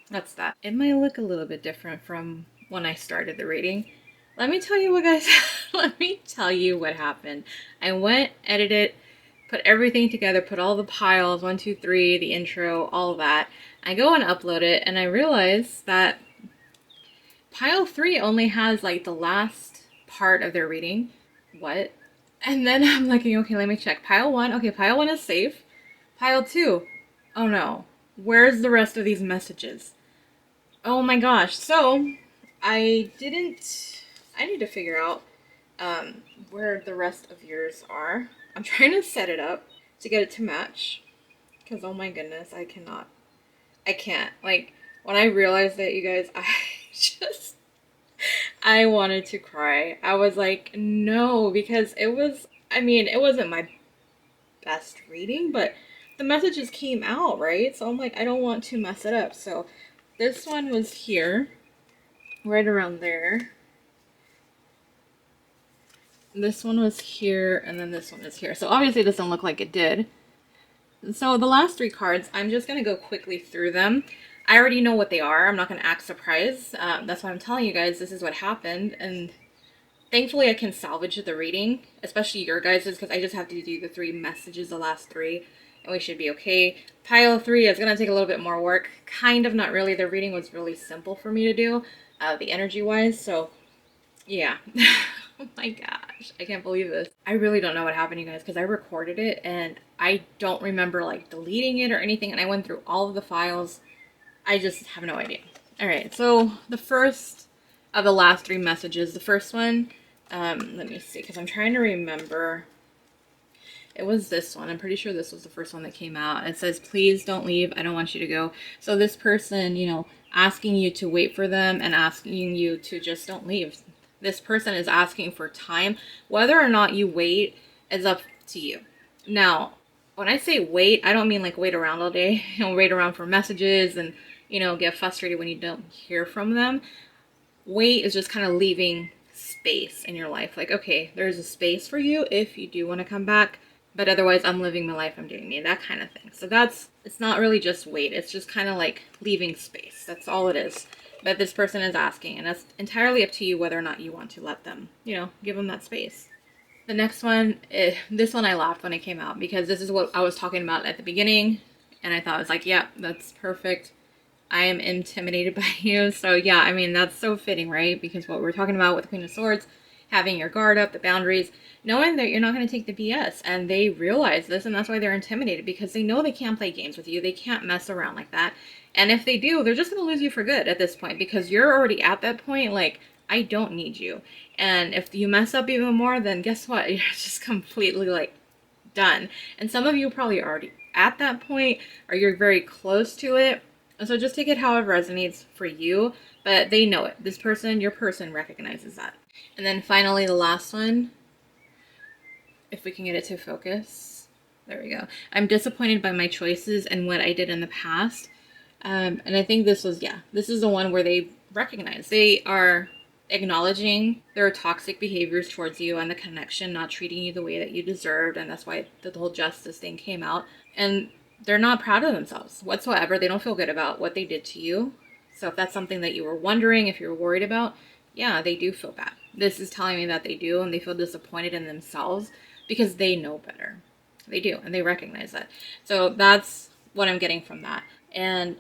that's that. It might look a little bit different from when I started the reading. Let me tell you what, guys, let me tell you what happened. I went, edited, put everything together, put all the piles, 1, 2, 3, the intro, all of that. I go and upload it, and I realize that pile 3 only has, like, the last part of their reading. What? And then I'm like, okay, let me check. Pile 1, okay, pile 1 is safe. Pile 2, oh no. Where's the rest of these messages? Oh my gosh. So, I need to figure out where the rest of yours are. I'm trying to set it up to get it to match. Because, oh my goodness, I can't. Like, when I realized that, you guys, I wanted to cry. I was like, no, because it wasn't my best reading, but the messages came out, right? So I'm like, I don't want to mess it up. So this one was here, right around there. This one was here, and then this one is here. So obviously it doesn't look like it did. So the last three cards, I'm just going to go quickly through them. I already know what they are. I'm not going to act surprised. That's why I'm telling you guys this is what happened. And thankfully I can salvage the reading, especially your guys's, because I just have to do the three messages, the last three, and we should be okay. Pile 3 is going to take a little bit more work. Kind of, not really. The reading was really simple for me to do, the energy-wise, so yeah. Oh my gosh, I can't believe this. I really don't know what happened, you guys, because I recorded it and I don't remember like deleting it or anything, and I went through all of the files. I just have no idea. All right, so the first of the last three messages, the first one, let me see, because I'm trying to remember. It was this one. I'm pretty sure this was the first one that came out. It says, please don't leave. I don't want you to go. So this person, you know, asking you to wait for them and asking you to just don't leave. This person is asking for time. Whether or not you wait is up to you. Now, when I say wait, I don't mean like wait around all day. You know, wait around for messages and, you know, get frustrated when you don't hear from them. Wait is just kind of leaving space in your life. Like, okay, there's a space for you if you do want to come back, but otherwise I'm living my life, I'm doing me, that kind of thing. So it's not really just wait. It's just kind of like leaving space. That's all it is. But this person is asking, and that's entirely up to you whether or not you want to let them, you know, give them that space. The next one, this one I laughed when it came out because this is what I was talking about at the beginning, and I thought, it was like, yeah, that's perfect. I am intimidated by you. So yeah, I mean, that's so fitting, right? Because what we're talking about with the Queen of Swords, having your guard up, the boundaries, knowing that you're not going to take the BS. And they realize this, and that's why they're intimidated, because they know they can't play games with you. They can't mess around like that. And if they do, they're just going to lose you for good at this point, because you're already at that point, like, I don't need you. And if you mess up even more, then guess what? You're just completely, like, done. And some of you probably are already at that point, or you're very close to it. And so just take it however resonates for you, but they know it. This person, your person, recognizes that. And then finally, the last one, if we can get it to focus. There we go. I'm disappointed by my choices and what I did in the past. And I think this was, yeah, this is the one where they recognize. They are acknowledging their toxic behaviors towards you and the connection not treating you the way that you deserved. And that's why the whole justice thing came out. And they're not proud of themselves whatsoever. They don't feel good about what they did to you. So if that's something that you were wondering, if you're worried about, yeah, they do feel bad. This is telling me that they do, and they feel disappointed in themselves because they know better. They do, and they recognize that. So that's what I'm getting from that. And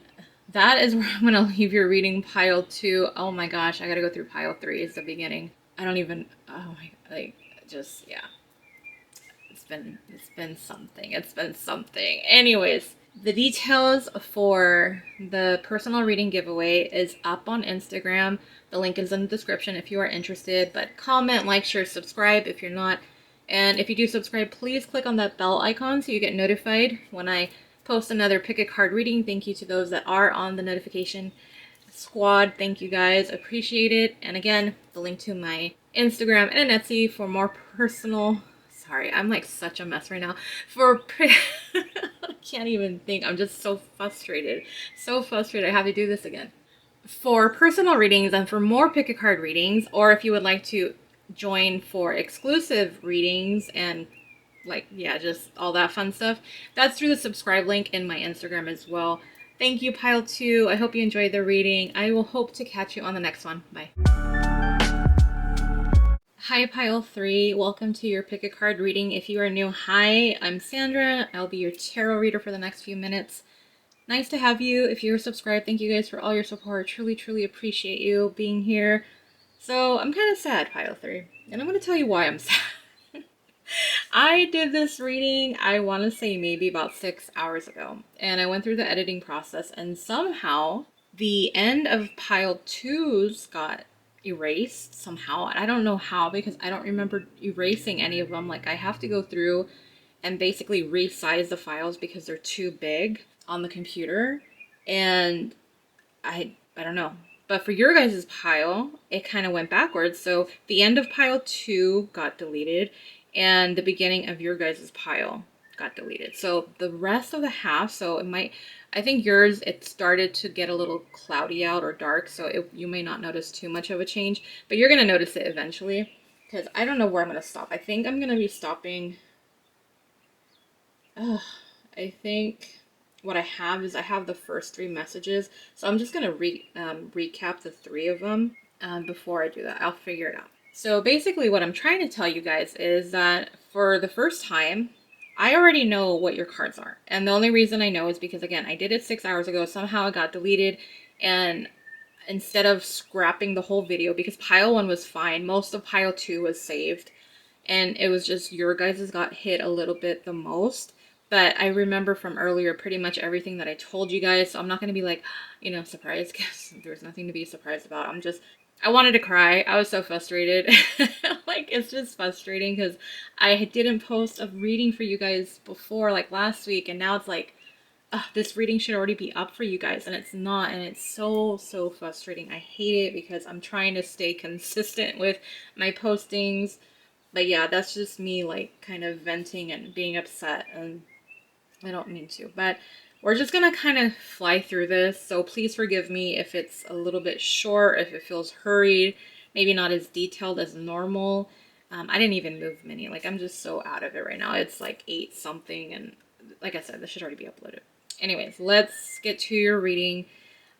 that is where I'm going to leave your reading, pile 2. Oh my gosh, I got to go through pile 3 is the beginning. I don't even, oh my, like, just, yeah. It's been something. It's been something. Anyways, the details for the personal reading giveaway is up on Instagram. The link is in the description if you are interested. But comment, like, share, subscribe if you're not. And if you do subscribe, please click on that bell icon so you get notified when I post another pick a card reading. Thank you to those that are on the notification squad. Thank you guys. Appreciate it. And again, the link to my Instagram and Etsy for more personal. Sorry, I'm like such a mess right now. I can't even think. I'm just so frustrated. So frustrated. I have to do this again. For personal readings and for more pick a card readings, or if you would like to join for exclusive readings and like, yeah, just all that fun stuff, that's through the subscribe link in my Instagram as well. Thank you, pile 2. I hope you enjoyed the reading. I will hope to catch you on the next one. Bye. Hi, pile 3. Welcome to your pick a card reading. If you are new, hi, I'm Sandra. I'll be your tarot reader for the next few minutes. Nice to have you. If you're subscribed, thank you guys for all your support. Truly, truly appreciate you being here. So I'm kind of sad, pile 3, and I'm going to tell you why I'm sad. I did this reading, I want to say maybe about 6 hours ago, and I went through the editing process, and somehow the end of pile 2's got erased somehow. I don't know how, because I don't remember erasing any of them. Like, I have to go through and basically resize the files because they're too big on the computer, and I don't know. But for your guys' pile, it kind of went backwards. So the end of pile 2 got deleted, and the beginning of your guys' pile got deleted. So the rest of the half, so it might, I think yours, it started to get a little cloudy out or dark, so you may not notice too much of a change, but you're going to notice it eventually, because I don't know where I'm going to stop. I think I'm going to be stopping, I think what I have is I have the first 3 messages. So I'm just going to recap the 3 of them before I do that. I'll figure it out. So basically what I'm trying to tell you guys is that for the first time, I already know what your cards are. And the only reason I know is because, again, I did it 6 hours ago. Somehow it got deleted. And instead of scrapping the whole video, because pile 1 was fine, most of pile 2 was saved. And it was just your guys' got hit a little bit the most. But I remember from earlier pretty much everything that I told you guys. So I'm not going to be like, surprised, because there's nothing to be surprised about. I wanted to cry. I was so frustrated. Like, it's just frustrating because I didn't post a reading for you guys before, like last week. And now it's like, this reading should already be up for you guys. And it's not. And it's so, so frustrating. I hate it because I'm trying to stay consistent with my postings. But yeah, that's just me, like, kind of venting and being upset, and I don't mean to. But we're just gonna kind of fly through this, so please forgive me if it's a little bit short, if it feels hurried, maybe not as detailed as normal. I didn't even move Minnie. Like, I'm just so out of it right now. It's like 8 something, and like I said, this should already be uploaded. Anyways, let's get to your reading.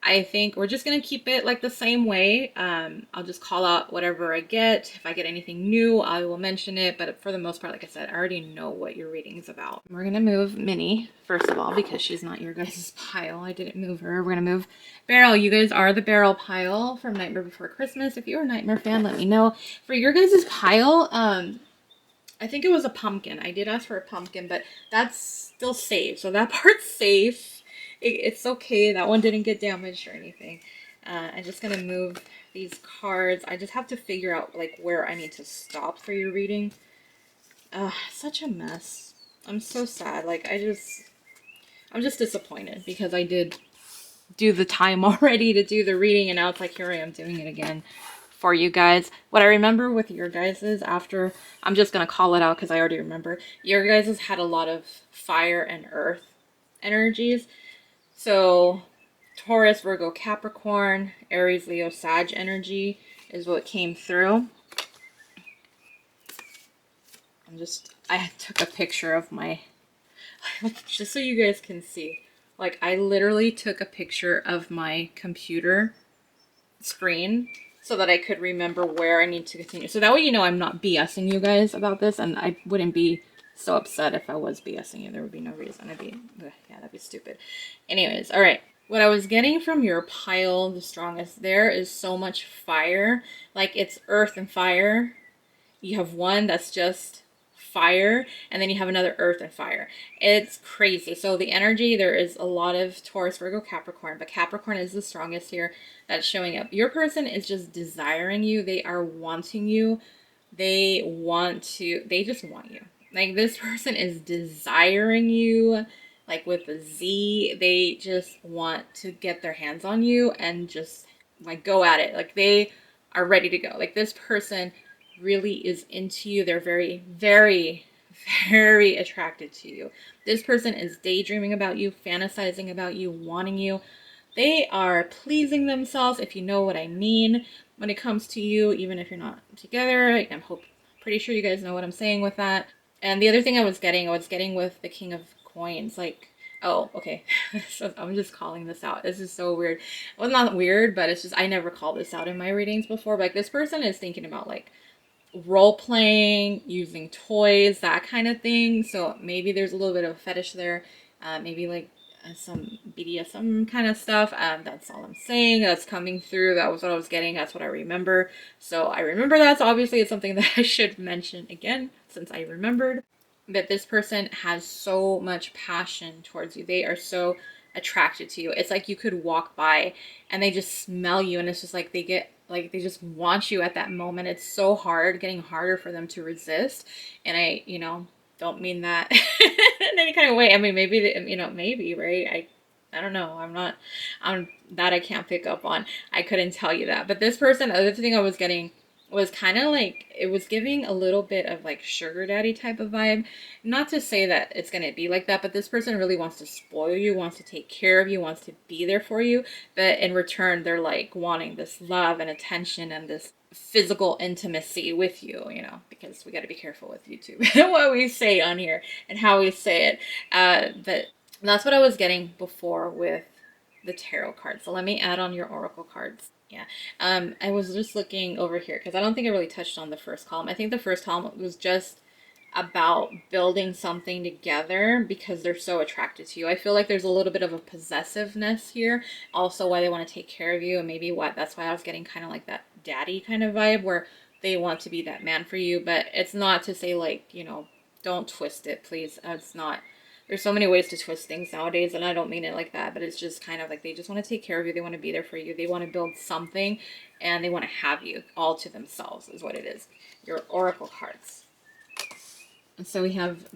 I think we're just going to keep it like the same way. I'll just call out whatever I get. If I get anything new, I will mention it. But for the most part, like I said, I already know what your reading is about. We're going to move Minnie, first of all, because she's not your guys' pile. I didn't move her. We're going to move Beryl. You guys are the Beryl pile from Nightmare Before Christmas. If you're a Nightmare fan, let me know. For your guys' pile, I think it was a pumpkin. I did ask for a pumpkin, but that's still safe. So that part's safe. It's okay. That one didn't get damaged or anything. I'm just going to move these cards. I just have to figure out like where I need to stop for your reading. Such a mess. I'm so sad. Like, I'm just disappointed because I did do the time already to do the reading, and now it's like here I am doing it again for you guys. What I remember with your guys's after, I'm just going to call it out because I already remember. Your guys's had a lot of fire and earth energies. So Taurus, Virgo, Capricorn, Aries, Leo, Sag energy is what came through. I took a picture of my, just so you guys can see. Like, I literally took a picture of my computer screen so that I could remember where I need to continue. So that way, I'm not BSing you guys about this, and I wouldn't be so upset if I was BSing you. There would be no reason. That'd be stupid. Anyways, all right. What I was getting from your pile, the strongest, there is so much fire. Like, it's earth and fire. You have one that's just fire, and then you have another earth and fire. It's crazy. So the energy, there is a lot of Taurus, Virgo, Capricorn, but Capricorn is the strongest here that's showing up. Your person is just desiring you. They are wanting you. They just want you. Like, this person is desiring you, like with a Z. They just want to get their hands on you and just like go at it. Like, they are ready to go. Like, this person really is into you. They're very, very, very attracted to you. This person is daydreaming about you, fantasizing about you, wanting you. They are pleasing themselves, if you know what I mean, when it comes to you, even if you're not together. Pretty sure you guys know what I'm saying with that. And the other thing I was getting with the King of Coins, like, oh, okay. So I'm just calling this out. This is so weird. Well, not weird, but it's just, I never called this out in my readings before. But like, this person is thinking about like role playing, using toys, that kind of thing. So maybe there's a little bit of a fetish there. Maybe like some BDSM kind of stuff. That's all I'm saying. That's coming through. That was what I was getting. That's what I remember. So I remember that. So obviously it's something that I should mention again since I remembered. But this person has so much passion towards you. They are so attracted to you. It's like you could walk by and they just smell you, and it's just like they just want you at that moment. It's so hard, getting harder for them to resist. And I, don't mean that in any kind of way. I mean, maybe, right? I don't know. I'm that I can't pick up on. I couldn't tell you that. But this person, the other thing I was getting was kind of like, it was giving a little bit of like sugar daddy type of vibe. Not to say that it's going to be like that, but this person really wants to spoil you, wants to take care of you, wants to be there for you. But in return, they're like wanting this love and attention and this physical intimacy with you, you know, because we got to be careful with YouTube what we say on here and how we say it. But that's what I was getting before with the tarot cards. So let me add on your oracle cards. Yeah. I was just looking over here because I don't think I really touched on the first column. I think the first column was just about building something together because they're so attracted to you. I feel like there's a little bit of a possessiveness here. Also why they want to take care of you, and maybe that's why I was getting kind of like that daddy kind of vibe where they want to be that man for you. But it's not to say like, you know, don't twist it, please. It's not. There's so many ways to twist things nowadays, and I don't mean it like that, but it's just kind of like they just want to take care of you. They want to be there for you. They want to build something, and they want to have you all to themselves is what it is. Your oracle cards. And so we have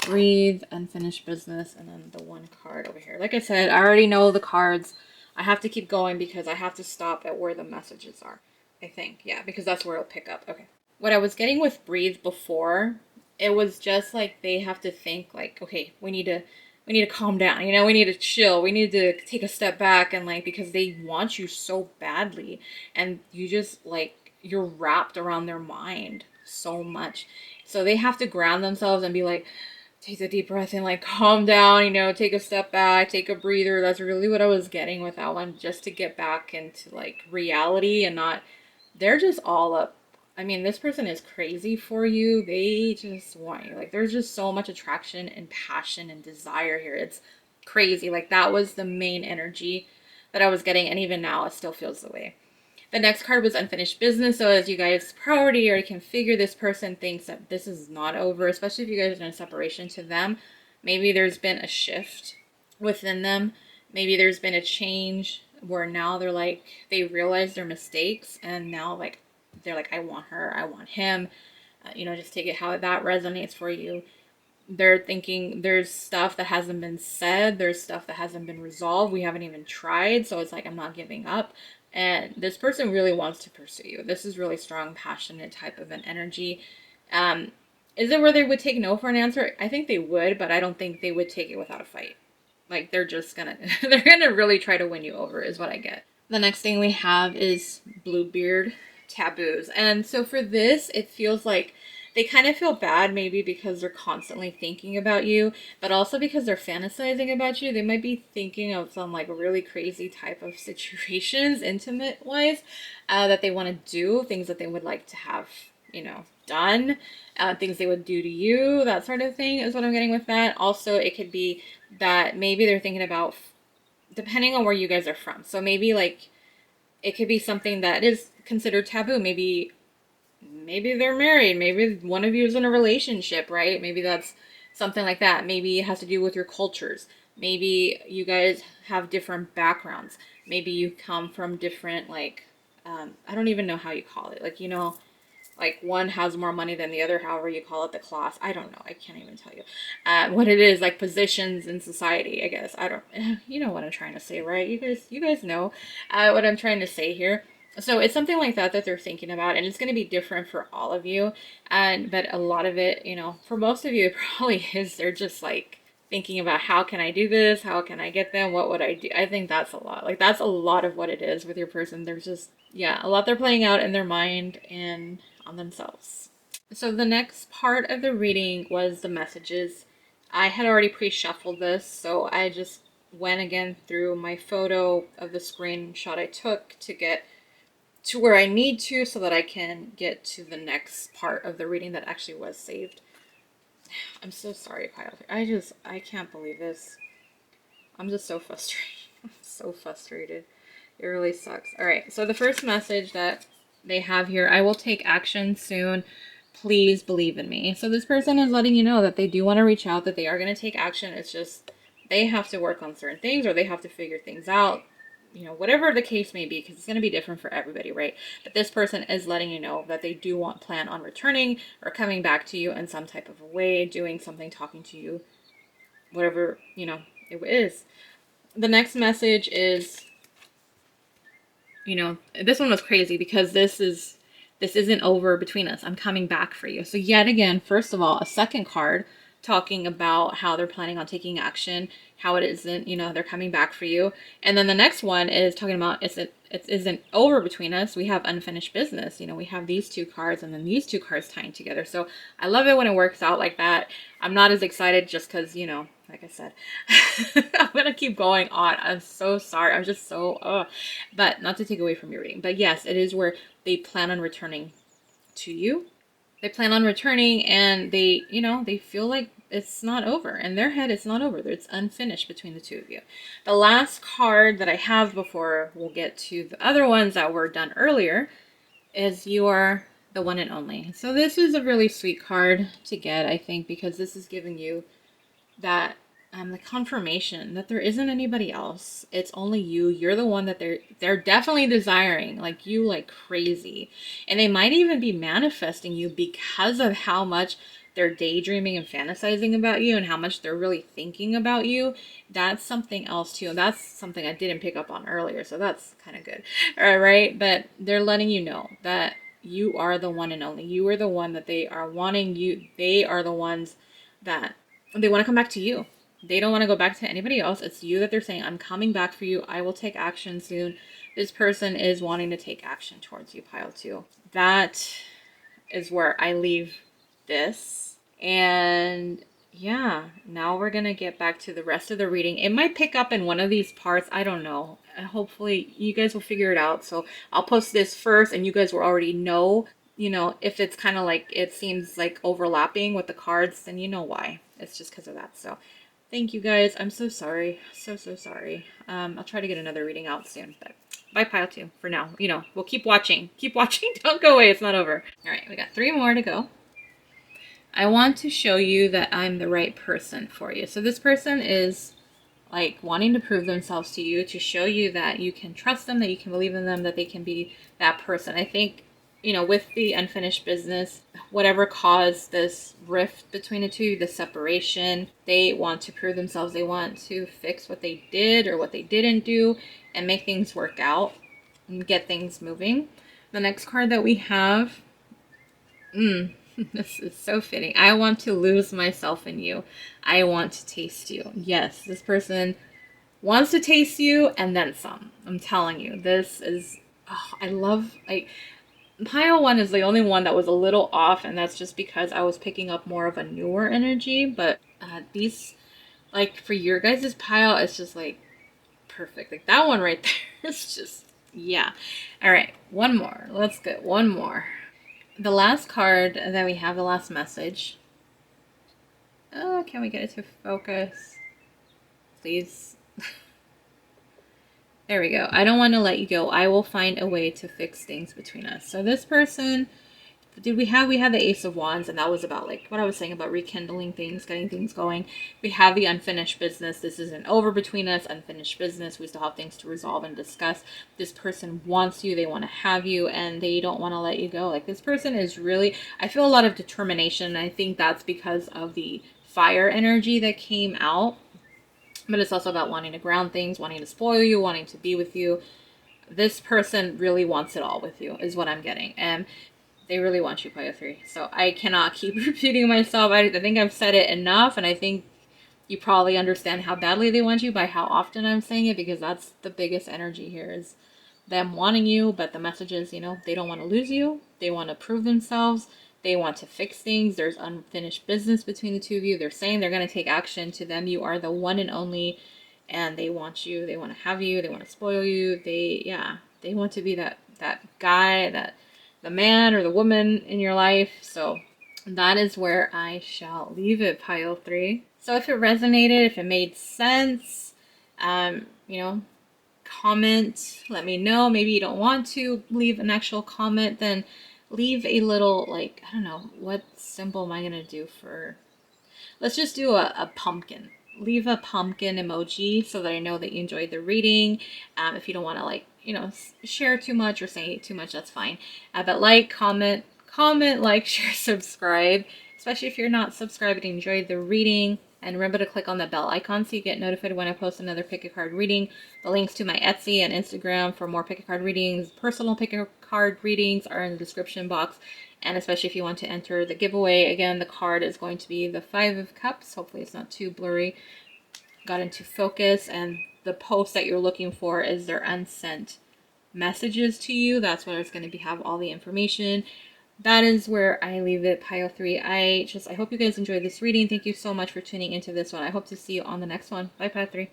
breathe, unfinished business, and then the one card over here. Like I said, I already know the cards. I have to keep going because I have to stop at where the messages are. I think, yeah, because that's where it'll pick up. Okay. What I was getting with breathe before, it was just like they have to think like, okay, we need to calm down, you know, we need to chill, we need to take a step back, and like, because they want you so badly, and you just like, you're wrapped around their mind so much. So they have to ground themselves and be like, take a deep breath and like calm down, you know, take a step back, take a breather. That's really what I was getting with that one, just to get back into like reality and not, they're just all up. I mean, this person is crazy for you. They just want you. Like, there's just so much attraction and passion and desire here. It's crazy. Like, that was the main energy that I was getting. And even now, it still feels the way. The next card was unfinished business. So as you guys probably already can figure, this person thinks that this is not over, especially if you guys are in a separation. To them, maybe there's been a shift within them. Maybe there's been a change where now they're like, they realize their mistakes, and now like, they're like, I want her, I want him. You know, just take it how that resonates for you. They're thinking there's stuff that hasn't been said. There's stuff that hasn't been resolved. We haven't even tried. So it's like, I'm not giving up. And this person really wants to pursue you. This is really strong, passionate type of an energy. Is it where they would take no for an answer? I think they would, but I don't think they would take it without a fight. Like, they're just gonna, they're gonna really try to win you over is what I get. The next thing we have is Bluebeard taboos. And so for this, it feels like they kind of feel bad maybe because they're constantly thinking about you, but also because they're fantasizing about you. They might be thinking of some like really crazy type of situations, intimate wise, that they want to do, things that they would like to have, you know, done, things they would do to you, that sort of thing is what I'm getting with that. Also, it could be that maybe they're thinking about, depending on where you guys are from. So maybe like, it could be something that is considered taboo. Maybe they're married. Maybe one of you is in a relationship, right? Maybe that's something like that. Maybe it has to do with your cultures. Maybe you guys have different backgrounds. Maybe you come from different, like, I don't even know how you call it. Like, you know, like one has more money than the other, however you call it, the class. I don't know. I can't even tell you what it is, like positions in society, I guess. I don't, you know what I'm trying to say, right? You guys know what I'm trying to say here. So it's something like that that they're thinking about, and it's going to be different for all of you. But a lot of it, you know, for most of you, it probably is, they're just like thinking about how can I do this? How can I get them? What would I do? I think that's a lot. Like, that's a lot of what it is with your person. There's just, yeah, a lot they're playing out in their mind and on themselves. So the next part of the reading was the messages. I had already pre-shuffled this, so I just went again through my photo of the screenshot I took to get to where I need to so that I can get to the next part of the reading that actually was saved. I'm so sorry, Kyle. I can't believe this. I'm just so frustrated. I'm so frustrated. It really sucks. All right, so the first message that they have here, I will take action soon. Please believe in me. So this person is letting you know that they do want to reach out, that they are going to take action. It's just they have to work on certain things, or they have to figure things out. You know, whatever the case may be, because it's going to be different for everybody, right? But this person is letting you know that they do plan on returning or coming back to you in some type of a way, doing something, talking to you, whatever, you know, it is. The next message is, you know, this one was crazy because this isn't over between us. I'm coming back for you. So yet again, first of all, a second card talking about how they're planning on taking action, how it isn't, you know, they're coming back for you. And then the next one is talking about it's it isn't over between us. We have unfinished business. You know, we have these two cards and then these two cards tying together. So I love it when it works out like that. I'm not as excited just because, you know, like I said, I'm going to keep going on. I'm so sorry. I'm just so, but not to take away from your reading. But yes, it is where they plan on returning to you. They plan on returning and they, you know, they feel like it's not over. In their head, it's not over. It's unfinished between the two of you. The last card that I have before we'll get to the other ones that were done earlier is you are the one and only. So this is a really sweet card to get, I think, because this is giving you that the confirmation that there isn't anybody else. It's only you. You're the one that they're definitely desiring, like you, like crazy. And they might even be manifesting you because of how much they're daydreaming and fantasizing about you and how much they're really thinking about you. That's something else too. And that's something I didn't pick up on earlier. So that's kind of good. All right. But they're letting you know that you are the one and only. You are the one that they are wanting. They are the ones that they want to come back to you. They don't want to go back to anybody else. It's you that they're saying, I'm coming back for you. I will take action soon. This person is wanting to take action towards you, pile 2. That is where I leave this. And yeah, now we're going to get back to the rest of the reading. It might pick up in one of these parts. I don't know. Hopefully you guys will figure it out. So I'll post this first and you guys will already know, you know, if it's kind of like, it seems like overlapping with the cards, then you know why. It's just because of that. So thank you guys. I'm so sorry. So sorry. I'll try to get another reading out soon, but bye pile 2 for now. You know, we'll keep watching. Keep watching. Don't go away. It's not over. All right. We got 3 more to go. I want to show you that I'm the right person for you. So this person is like wanting to prove themselves to you, to show you that you can trust them, that you can believe in them, that they can be that person. I think, you know, with the unfinished business, whatever caused this rift between the two, the separation, they want to prove themselves. They want to fix what they did or what they didn't do and make things work out and get things moving. The next card that we have, this is so fitting. I want to lose myself in you. I want to taste you. Yes, this person wants to taste you and then some. I'm telling you, this is, I love, like, pile 1 is the only one that was a little off, and that's just because I was picking up more of a newer energy. But these, like, for your guys' pile, it's just like perfect. Like that one right there is just, yeah. All right, one more. Let's get one more. The last card that we have, the last message. Oh, can we get it to focus? Please. There we go. I don't want to let you go. I will find a way to fix things between us. So this person, we had the Ace of Wands, and that was about like what I was saying about rekindling things, getting things going. We have the unfinished business. This isn't over between us. Unfinished business. We still have things to resolve and discuss. This person wants you. They want to have you, and they don't want to let you go. Like this person is really, I feel a lot of determination. I think that's because of the fire energy that came out. But it's also about wanting to ground things, wanting to spoil you, wanting to be with you. This person really wants it all with you, is what I'm getting. And they really want you, Pile 3. So I cannot keep repeating myself. I think I've said it enough, and I think you probably understand how badly they want you by how often I'm saying it, because that's the biggest energy here, is them wanting you, but the message is, you know, they don't want to lose you. They want to prove themselves. They want to fix things. There's unfinished business between the two of you. They're saying they're going to take action. To them, you are the one and only, and they want you. They want to have you. They want to spoil you. They want to be that guy, the man or the woman in your life. So that is where I shall leave it, Pile 3. So if it resonated, if it made sense, you know, comment, let me know. Maybe you don't want to leave an actual comment, then leave a little, like, I don't know, what symbol am I going to do for, let's just do a pumpkin. Leave a pumpkin emoji so that I know that you enjoyed the reading. If you don't want to, like, you know, share too much or say too much, that's fine. But like, comment, like, share, subscribe, especially if you're not subscribed and enjoyed the reading. And remember to click on the bell icon so you get notified when I post another pick a card reading. The links to my Etsy and Instagram for more pick a card readings, personal pick a card readings, are in the description box. And especially if you want to enter the giveaway, again, the card is going to be the 5 of Cups. Hopefully it's not too blurry. Got into focus, and the post that you're looking for is their unsent messages to you. That's where it's going to have all the information. That is where I leave it, pile 3. I hope you guys enjoyed this reading. Thank you so much for tuning into this one. I hope to see you on the next one. Bye, pile 3.